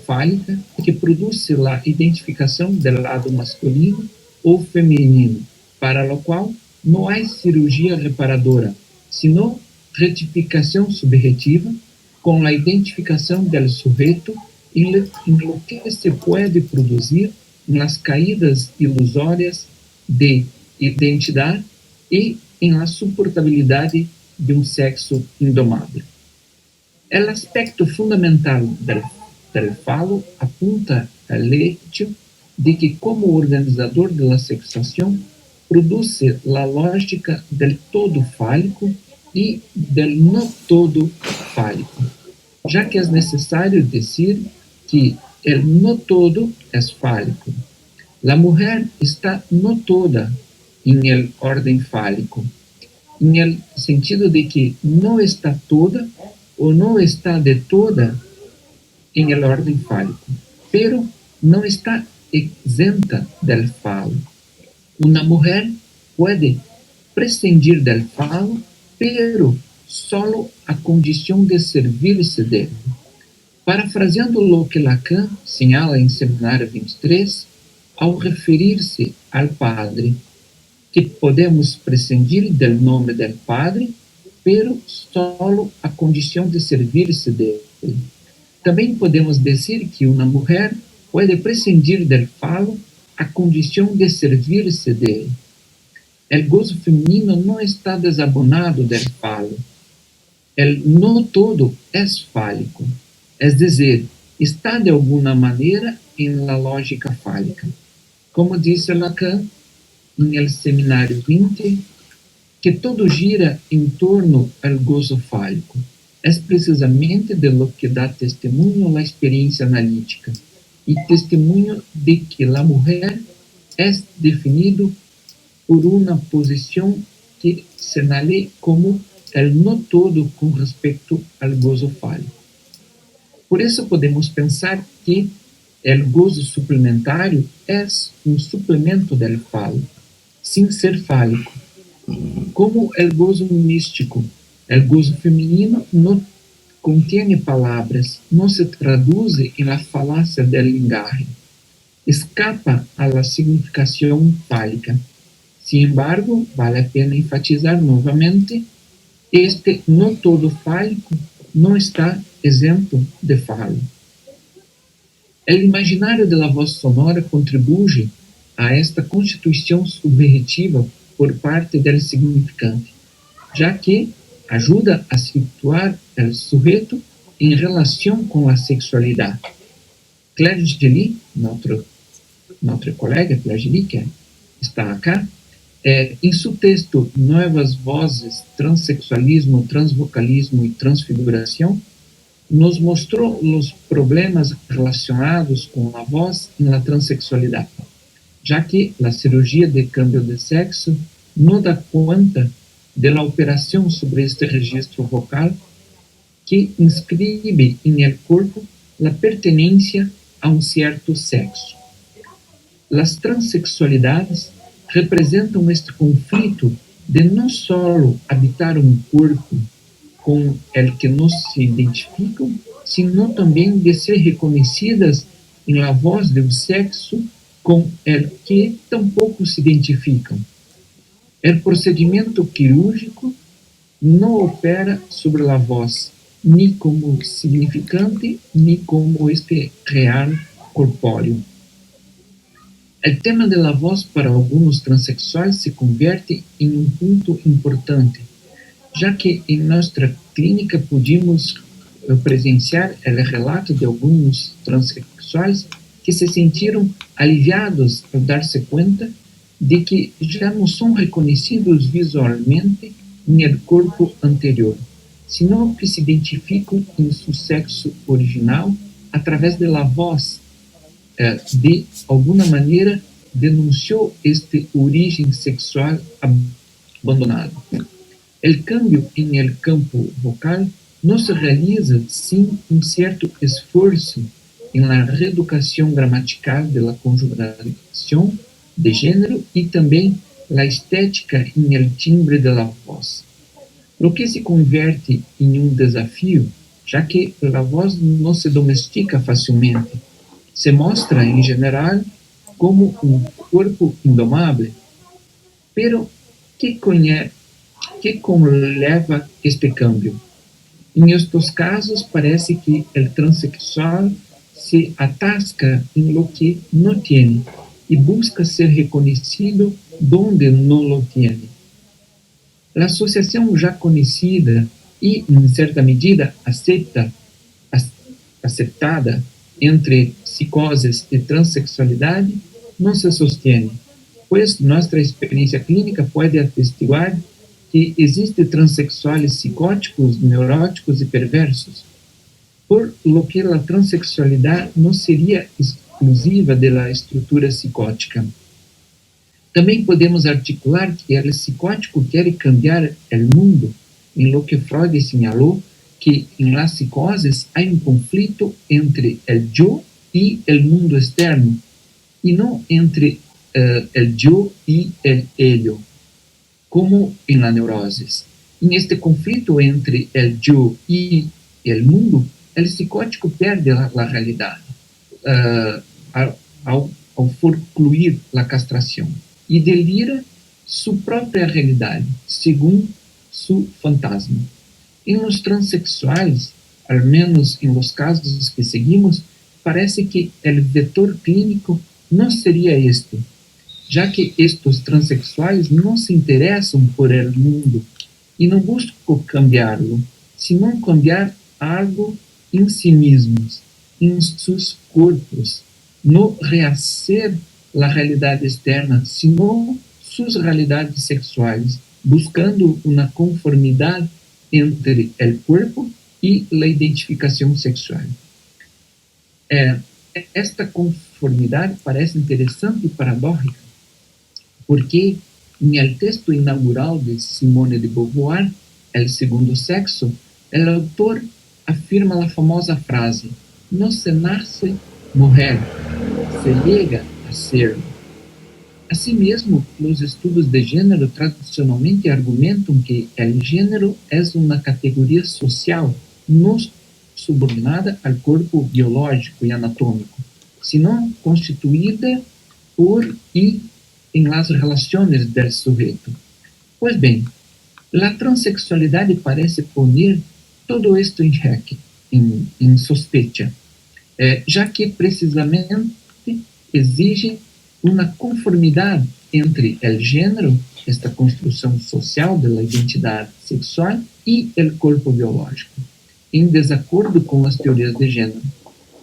H: fálica que produz a identificação do lado masculino ou feminino, para lo qual não há cirurgia reparadora, sino retificação subjetiva com a identificação do sujeito em lo que se pode produzir nas caídas ilusórias de identidade e em la suportabilidade de um sexo indomável. O aspecto fundamental del falo apunta ao hecho de que, como organizador da sexuação, produz a lógica del todo fálico e del no todo fálico, já que é necessário dizer que el no todo é fálico. A mulher está no toda em el orden fálico, em el sentido de que não está toda ou não está de toda em el orden fálico, pero não está exenta del falo. Uma mulher pode prescindir del falo, pero solo a condição de servir-se dele. Parafraseando o que Lacan señala em Seminário 23, ao referir-se ao Padre, que podemos prescindir del nome del Padre, pero solo a condição de servir-se dele. Também podemos dizer que uma mulher pode prescindir del falo a condição de servir-se dele. O gozo feminino não está desabonado del falo. El no todo é fálico, é dizer, está de alguma maneira em la lógica fálica. Como disse Lacan em el Seminário 20, que todo gira em torno ao gozo fálico. É precisamente de lo que dá testemunho a experiência analítica e testemunho de que a mulher é definido por uma posição que se lê como el no todo com respeito ao gozo fálico. Por isso podemos pensar que o gozo suplementário é um suplemento del falo, sem ser fálico. Como o gozo místico, o gozo feminino não contém palavras, não se traduz em la falácia del lenguaje, escapa a la significação fálica. Sin embargo, vale a pena enfatizar novamente, este no todo fálico não está exento de falo. O imaginário da voz sonora contribui a esta constituição subjetiva por parte do significante, já que ajuda a situar o sujeito em relação com a sexualidade. Claire Geli, nossa colega Claire Geli, que está aqui, em seu texto Novas Vozes, Transsexualismo, Transvocalismo e Transfiguração, nos mostrou os problemas relacionados com a voz na transexualidade, já que a cirurgia de câmbio de sexo não dá conta da operação sobre este registro vocal que inscreve em el corpo a pertenência a um certo sexo. As transexualidades representam este conflito de não só habitar um corpo com el que não se identificam, sino também de ser reconhecidas em la voz de um sexo com el que tampouco se identificam. O procedimento quirúrgico não opera sobre a voz, nem como significante, nem como este real corpóreo. O tema da voz para alguns transexuais se converte em um ponto importante, já que em nossa clínica pudimos presenciar o relato de alguns transexuais que se sentiram aliviados ao dar-se conta de que já não são reconhecidos visualmente em el corpo anterior, sino que se identificam em seu sexo original através da voz de alguma maneira, denunciou este origem sexual abandonado. O cambio em el campo vocal não se realiza sem certo esforço em la reeducação gramatical de la conjugação de gênero e também la estética em el timbre de la voz. O que se converte em desafio, já que a voz não se domestica facilmente, se mostra, em geral, como corpo indomável. Pero, que conleva este cambio? Em estes casos, parece que o transexual se atasca em lo que não tem e busca ser reconhecido donde não lo tiene. A associação já conhecida e, em certa medida, aceptada entre psicoses e transexualidade não se sostém, pois nossa experiência clínica pode atestiguar que existem transexuais psicóticos, neuróticos e perversos, por lo que a transexualidade não seria exclusiva da estrutura psicótica. Também podemos articular que o psicótico quer cambiar o mundo, em lo que Freud señalou que em las psicoses há conflito entre o eu e o mundo externo, e não entre o eu e o ello, como em la neurosis. Em este conflito entre o eu e o mundo, o psicótico perde a realidade ao forcluir a castração e delira sua própria realidade, segundo seu fantasma. Em los transexuais, ao menos em los casos que seguimos, parece que o vetor clínico não seria este, já que estes transexuais não se interessam por el mundo e não buscam cambiá-lo, senão cambiar algo em si mesmos, em seus corpos, não rehacer a realidade externa, senão suas realidades sexuais, buscando uma conformidade entre o corpo e a identificação sexual. Esta conformidade parece interessante e paradójica, porque em el texto inaugural de Simone de Beauvoir, El segundo sexo, o autor afirma a famosa frase: "No se nace mujer, se llega a serlo". Assim mesmo, os estudos de gênero tradicionalmente argumentam que o gênero é uma categoria social não subordinada ao corpo biológico e anatômico, senão constituída por e em las relações del sujeito. Pois bem, a transexualidade parece poner todo isto em xeque, em sospecha, já que precisamente exige uma conformidade entre o gênero, esta construção social da identidade sexual, e o corpo biológico, em desacordo com as teorias de gênero,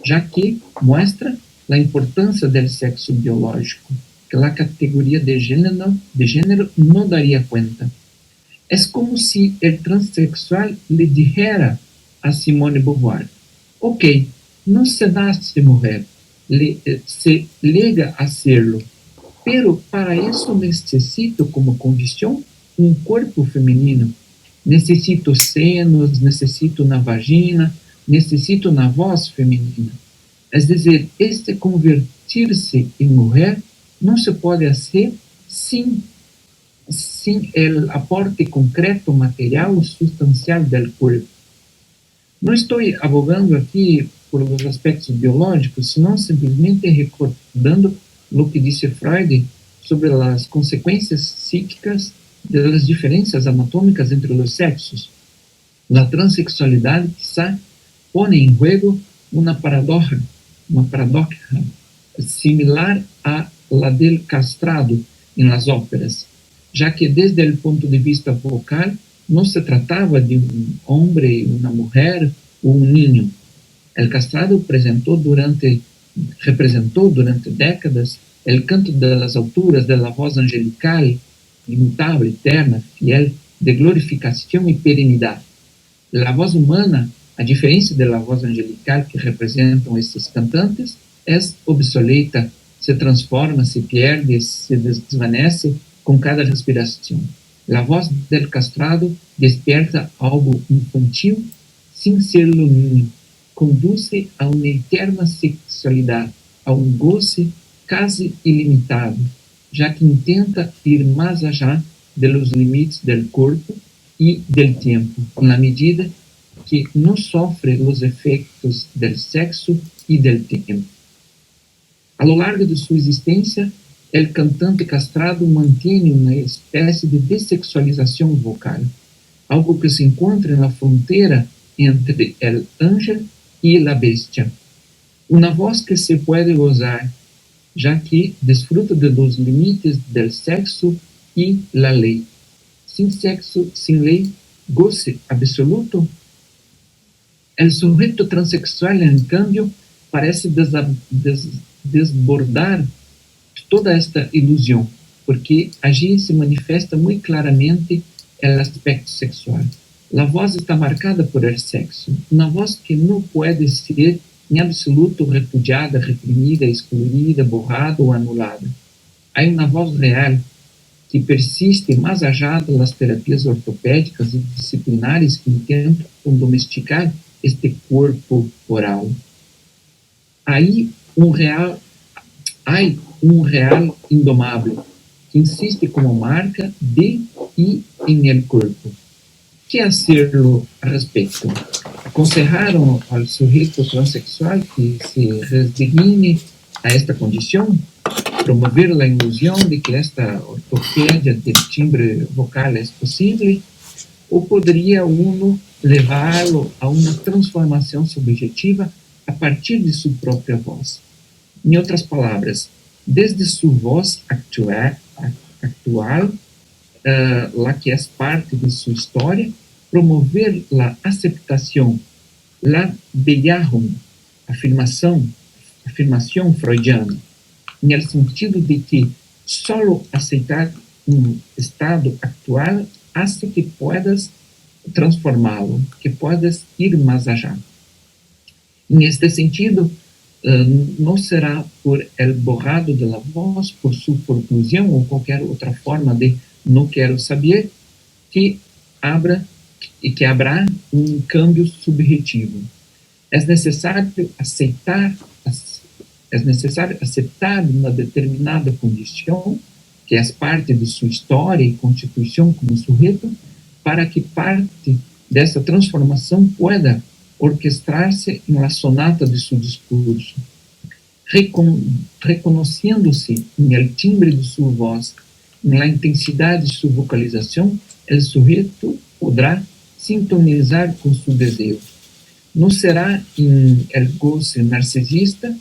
H: já que mostra a importância do sexo biológico, que a categoria de gênero não daria conta. É como se o transexual lhe dijera a Simone de Beauvoir: ok, não se nasce mulher, se llega a serlo, pero para isso necessito como condição corpo feminino, necessito senos, necessito uma vagina, necessito uma voz feminina. É dizer, este convertir-se em mulher não se pode fazer sem o aporte concreto, material, substancial do corpo. Não estou abogando aqui por os aspectos biológicos, senão simplesmente recordando o que disse Freud sobre as consequências psíquicas das diferenças anatômicas entre os sexos. A transexualidade, quizá, põe em jogo uma paradoxa similar a la del castrado em las óperas, já que desde o ponto de vista vocal não se tratava de homem, uma mulher ou niño. El castrado representou durante décadas o canto das alturas da voz angelical, imutável, eterna, fiel, de glorificação e perenidade. A voz humana, a diferença da voz angelical que representam esses cantantes, es obsoleta, se transforma, se pierde, se desvanece con cada respiración. La voz del castrado despierta algo infantil sin serlo niño, conduce a una eterna sexualidad, a un goce casi ilimitado, ya que intenta ir más allá de los límites del cuerpo y del tiempo, en la medida que no sofre los efectos del sexo y del tiempo. A lo largo de su existencia, el cantante castrado mantiene una especie de desexualización vocal, algo que se encuentra en la frontera entre el ángel y la bestia. Una voz que se puede gozar, ya que disfruta de los límites del sexo y la ley. Sin sexo, sin ley, goce absoluto. El sujeto transexual, en cambio, parece desbordar toda esta ilusión, porque allí se manifiesta muy claramente el aspecto sexual. La voz está marcada por el sexo, una voz que no puede ser en absoluto repudiada, reprimida, excluida, borrada o anulada. Hay una voz real que persiste más allá de las terapias ortopédicas y disciplinares que intentan domesticar este cuerpo oral. Hay un real indomable que insiste como marca de y en el cuerpo. ¿Qué hacerlo al respecto? Aconsejaron al sujeto transexual que se resigne a esta condición, promover la ilusión de que esta ortopedia del timbre vocal es posible, o podría uno llevarlo a una transformación subjetiva a partir de su propia voz. En otras palabras, desde su voz actual, la que es parte de su historia, promover la aceptación, la Bejahung, afirmación freudiana, en el sentido de que solo aceitar un estado actual hace que puedas transformarlo, que puedas ir más allá. En este sentido, no será por el borrado de la voz, por su forclusión o cualquier otra forma de no quiero saber, que habrá un cambio subjetivo. Es necesario aceptar una determinada condición que es parte de su historia y constitución como sujeto, para que parte de esa transformación pueda orquestarse en la sonata de su discurso. Reconociéndose en el timbre de su voz, en la intensidad de su vocalización, el sujeto podrá sintonizar con su deseo. No será en el goce narcisista,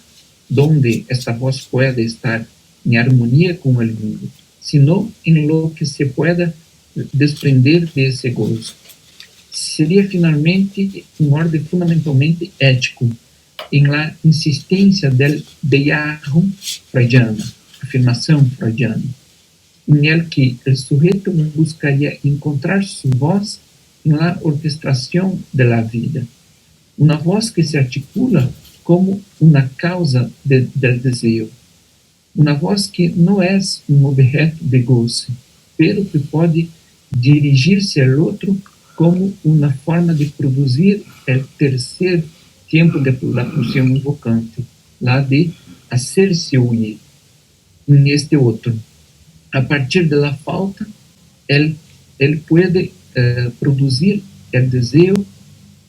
H: donde esta voz puede estar en armonía con el mundo, sino en lo que se pueda desprender de ese gozo. Sería finalmente un orden fundamentalmente ético, en la insistencia del Bejahung freudiana, afirmación freudiana, en el que el sujeto buscaría encontrar su voz en la orquestación de la vida. Una voz que se articula como una causa del deseo. Una voz que no es un objeto de goce, pero que puede dirigirse al otro como una forma de producir el tercer tiempo de la pulsión invocante, la de hacerse oír en este otro. A partir de la falta, él puede producir el deseo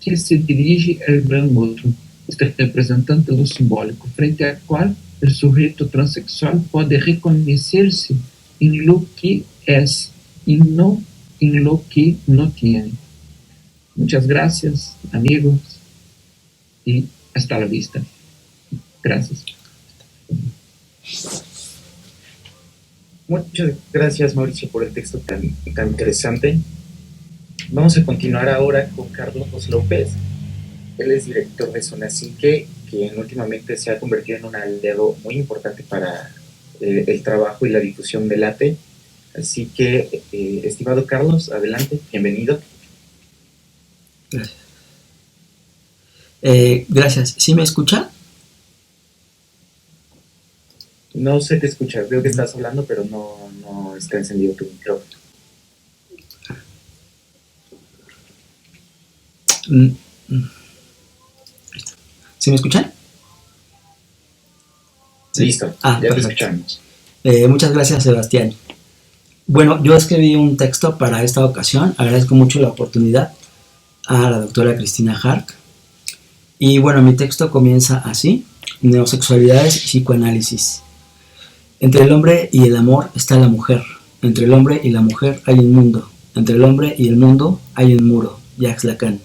H: que se dirige al gran otro, este representante de lo simbólico, frente al cual el sujeto transexual puede reconocerse en lo que es y no en lo que no tiene. Muchas gracias, amigos, y hasta la vista. Gracias.
I: Muchas gracias, Mauricio, por el texto tan interesante. Vamos a continuar ahora con Carlos López. Él es director de Sonacinque, quien últimamente se ha convertido en un aliado muy importante para el trabajo y la difusión del ATE. Así que, estimado Carlos, adelante, bienvenido.
J: Gracias. ¿Sí me escucha?
I: No se te escucha, veo que estás hablando, pero no está encendido tu micrófono.
J: ¿Sí me escuchan?
I: Sí. Listo, ya te escuchamos.
J: Muchas gracias, Sebastián. Bueno, yo escribí un texto para esta ocasión. Agradezco mucho la oportunidad a la doctora Cristina Hark. Y bueno, mi texto comienza así: neosexualidades y psicoanálisis. Entre el hombre y el amor está la mujer. Entre el hombre y la mujer hay un mundo. Entre el hombre y el mundo hay un muro. Jacques Lacan.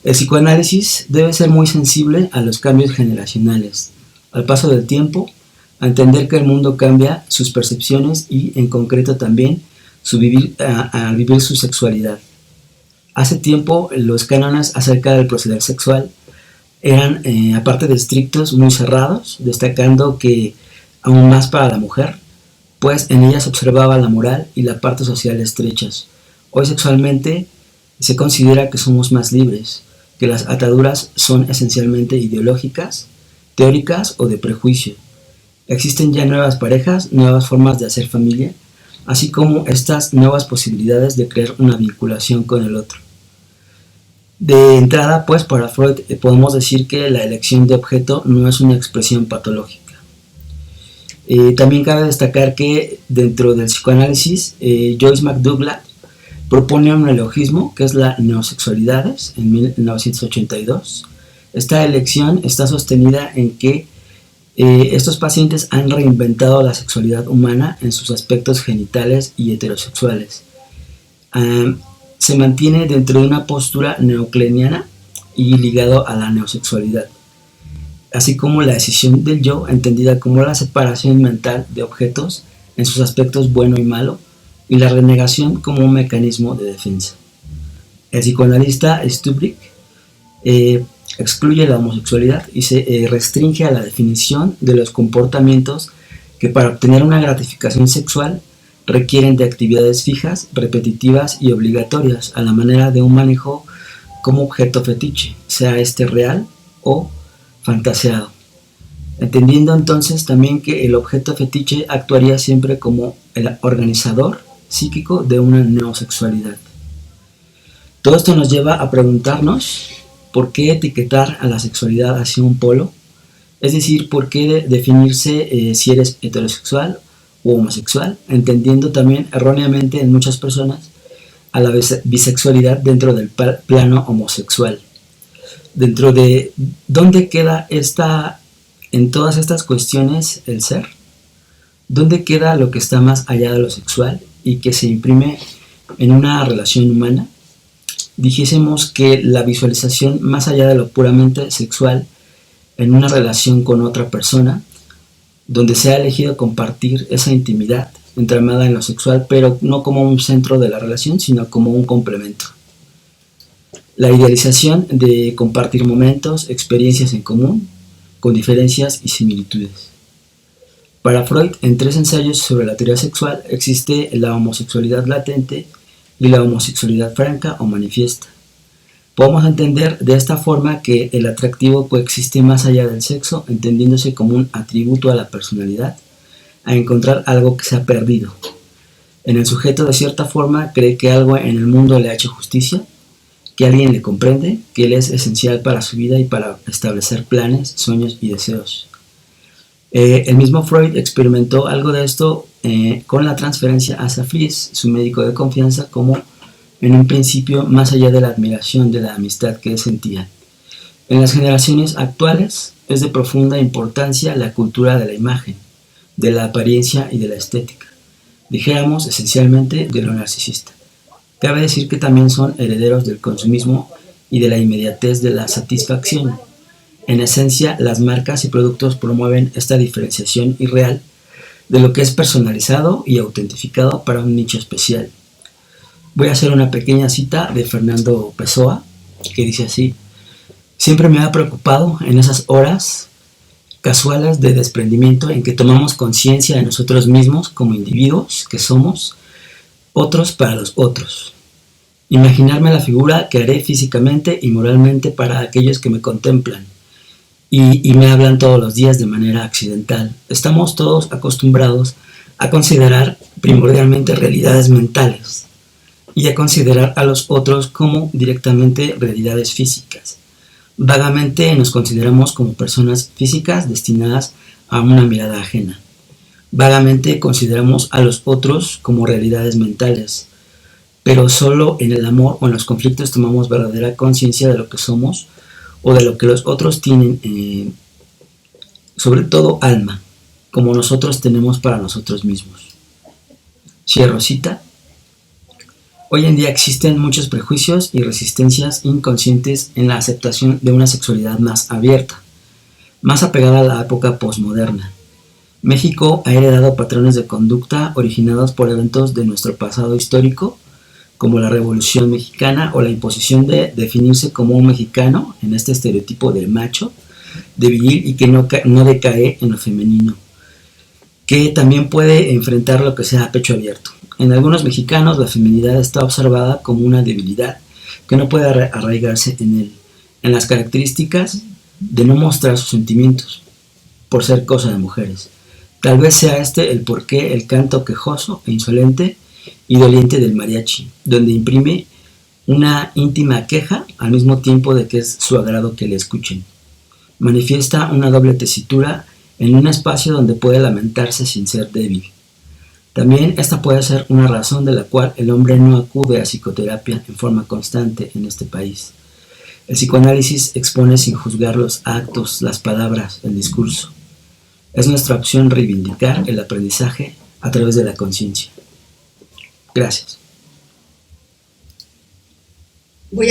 J: El psicoanálisis debe ser muy sensible a los cambios generacionales, al paso del tiempo, a entender que el mundo cambia sus percepciones y, en concreto, también al vivir su sexualidad. Hace tiempo, los cánones acerca del proceder sexual eran, aparte de estrictos, muy cerrados, destacando que aún más para la mujer, pues en ella se observaba la moral y la parte social estrechas. Hoy sexualmente se considera que somos más libres, que las ataduras son esencialmente ideológicas, teóricas o de prejuicio. Existen ya nuevas parejas, nuevas formas de hacer familia, así como estas nuevas posibilidades de crear una vinculación con el otro. De entrada, pues, para Freud podemos decir que la elección de objeto no es una expresión patológica. También cabe destacar que dentro del psicoanálisis, Joyce McDougall propone un neologismo que es la neosexualidades en 1982. Esta elección está sostenida en que estos pacientes han reinventado la sexualidad humana en sus aspectos genitales y heterosexuales. Se mantiene dentro de una postura neocleniana y ligado a la neosexualidad, así como la decisión del yo, entendida como la separación mental de objetos en sus aspectos bueno y malo, y la renegación como un mecanismo de defensa. El psicoanalista Stubrick excluye la homosexualidad y se restringe a la definición de los comportamientos que para obtener una gratificación sexual requieren de actividades fijas, repetitivas y obligatorias, a la manera de un manejo como objeto fetiche, sea este real o fantaseado. Entendiendo entonces también que el objeto fetiche actuaría siempre como el organizador psíquico de una neosexualidad. Todo esto nos lleva a preguntarnos por qué etiquetar a la sexualidad hacia un polo, es decir, por qué definirse si eres heterosexual o homosexual, entendiendo también erróneamente en muchas personas a la bisexualidad dentro del plano homosexual. Dentro de ¿dónde queda en todas estas cuestiones el ser? ¿Dónde queda lo que está más allá de lo sexual y que se imprime en una relación humana? Dijésemos que la visualización más allá de lo puramente sexual en una relación con otra persona, donde se ha elegido compartir esa intimidad entramada en lo sexual, pero no como un centro de la relación, sino como un complemento. La idealización de compartir momentos, experiencias en común, con diferencias y similitudes. Para Freud, en 3 ensayos sobre la teoría sexual existe la homosexualidad latente y la homosexualidad franca o manifiesta. Podemos entender de esta forma que el atractivo coexiste más allá del sexo, entendiéndose como un atributo a la personalidad, a encontrar algo que se ha perdido. En el sujeto, de cierta forma, cree que algo en el mundo le ha hecho justicia, que alguien le comprende, que él es esencial para su vida y para establecer planes, sueños y deseos. El mismo Freud experimentó algo de esto con la transferencia hacia Fries, su médico de confianza, como en un principio más allá de la admiración, de la amistad que sentía. En las generaciones actuales es de profunda importancia la cultura de la imagen, de la apariencia y de la estética, dijéramos esencialmente de lo narcisista. Cabe decir que también son herederos del consumismo y de la inmediatez de la satisfacción. En esencia, las marcas y productos promueven esta diferenciación irreal de lo que es personalizado y autentificado para un nicho especial. Voy a hacer una pequeña cita de Fernando Pessoa, que dice así: siempre me ha preocupado en esas horas casuales de desprendimiento en que tomamos conciencia de nosotros mismos como individuos que somos otros para los otros. Imaginarme la figura que haré físicamente y moralmente para aquellos que me contemplan. y me hablan todos los días de manera accidental. Estamos todos acostumbrados a considerar primordialmente realidades mentales y a considerar a los otros como directamente realidades físicas. Vagamente nos consideramos como personas físicas destinadas a una mirada ajena. Vagamente consideramos a los otros como realidades mentales, pero solo en el amor o en los conflictos tomamos verdadera conciencia de lo que somos o de lo que los otros tienen, sobre todo alma, como nosotros tenemos para nosotros mismos. Cierro cita. Hoy en día existen muchos prejuicios y resistencias inconscientes en la aceptación de una sexualidad más abierta, más apegada a la época posmoderna. México ha heredado patrones de conducta originados por eventos de nuestro pasado histórico, como la Revolución Mexicana o la imposición de definirse como un mexicano en este estereotipo de macho, de viril y que no decae en lo femenino, que también puede enfrentar lo que sea a pecho abierto. En algunos mexicanos la feminidad está observada como una debilidad que no puede arraigarse en él, en las características de no mostrar sus sentimientos, por ser cosa de mujeres. Tal vez sea este el porqué el canto quejoso e insolente y doliente del mariachi, donde imprime una íntima queja al mismo tiempo de que es su agrado que le escuchen. Manifiesta una doble tesitura en un espacio donde puede lamentarse sin ser débil. También esta puede ser una razón de la cual el hombre no acude a psicoterapia en forma constante en este país. El psicoanálisis expone sin juzgar los actos, las palabras, el discurso. Es nuestra opción reivindicar el aprendizaje a través de la conciencia. Gracias.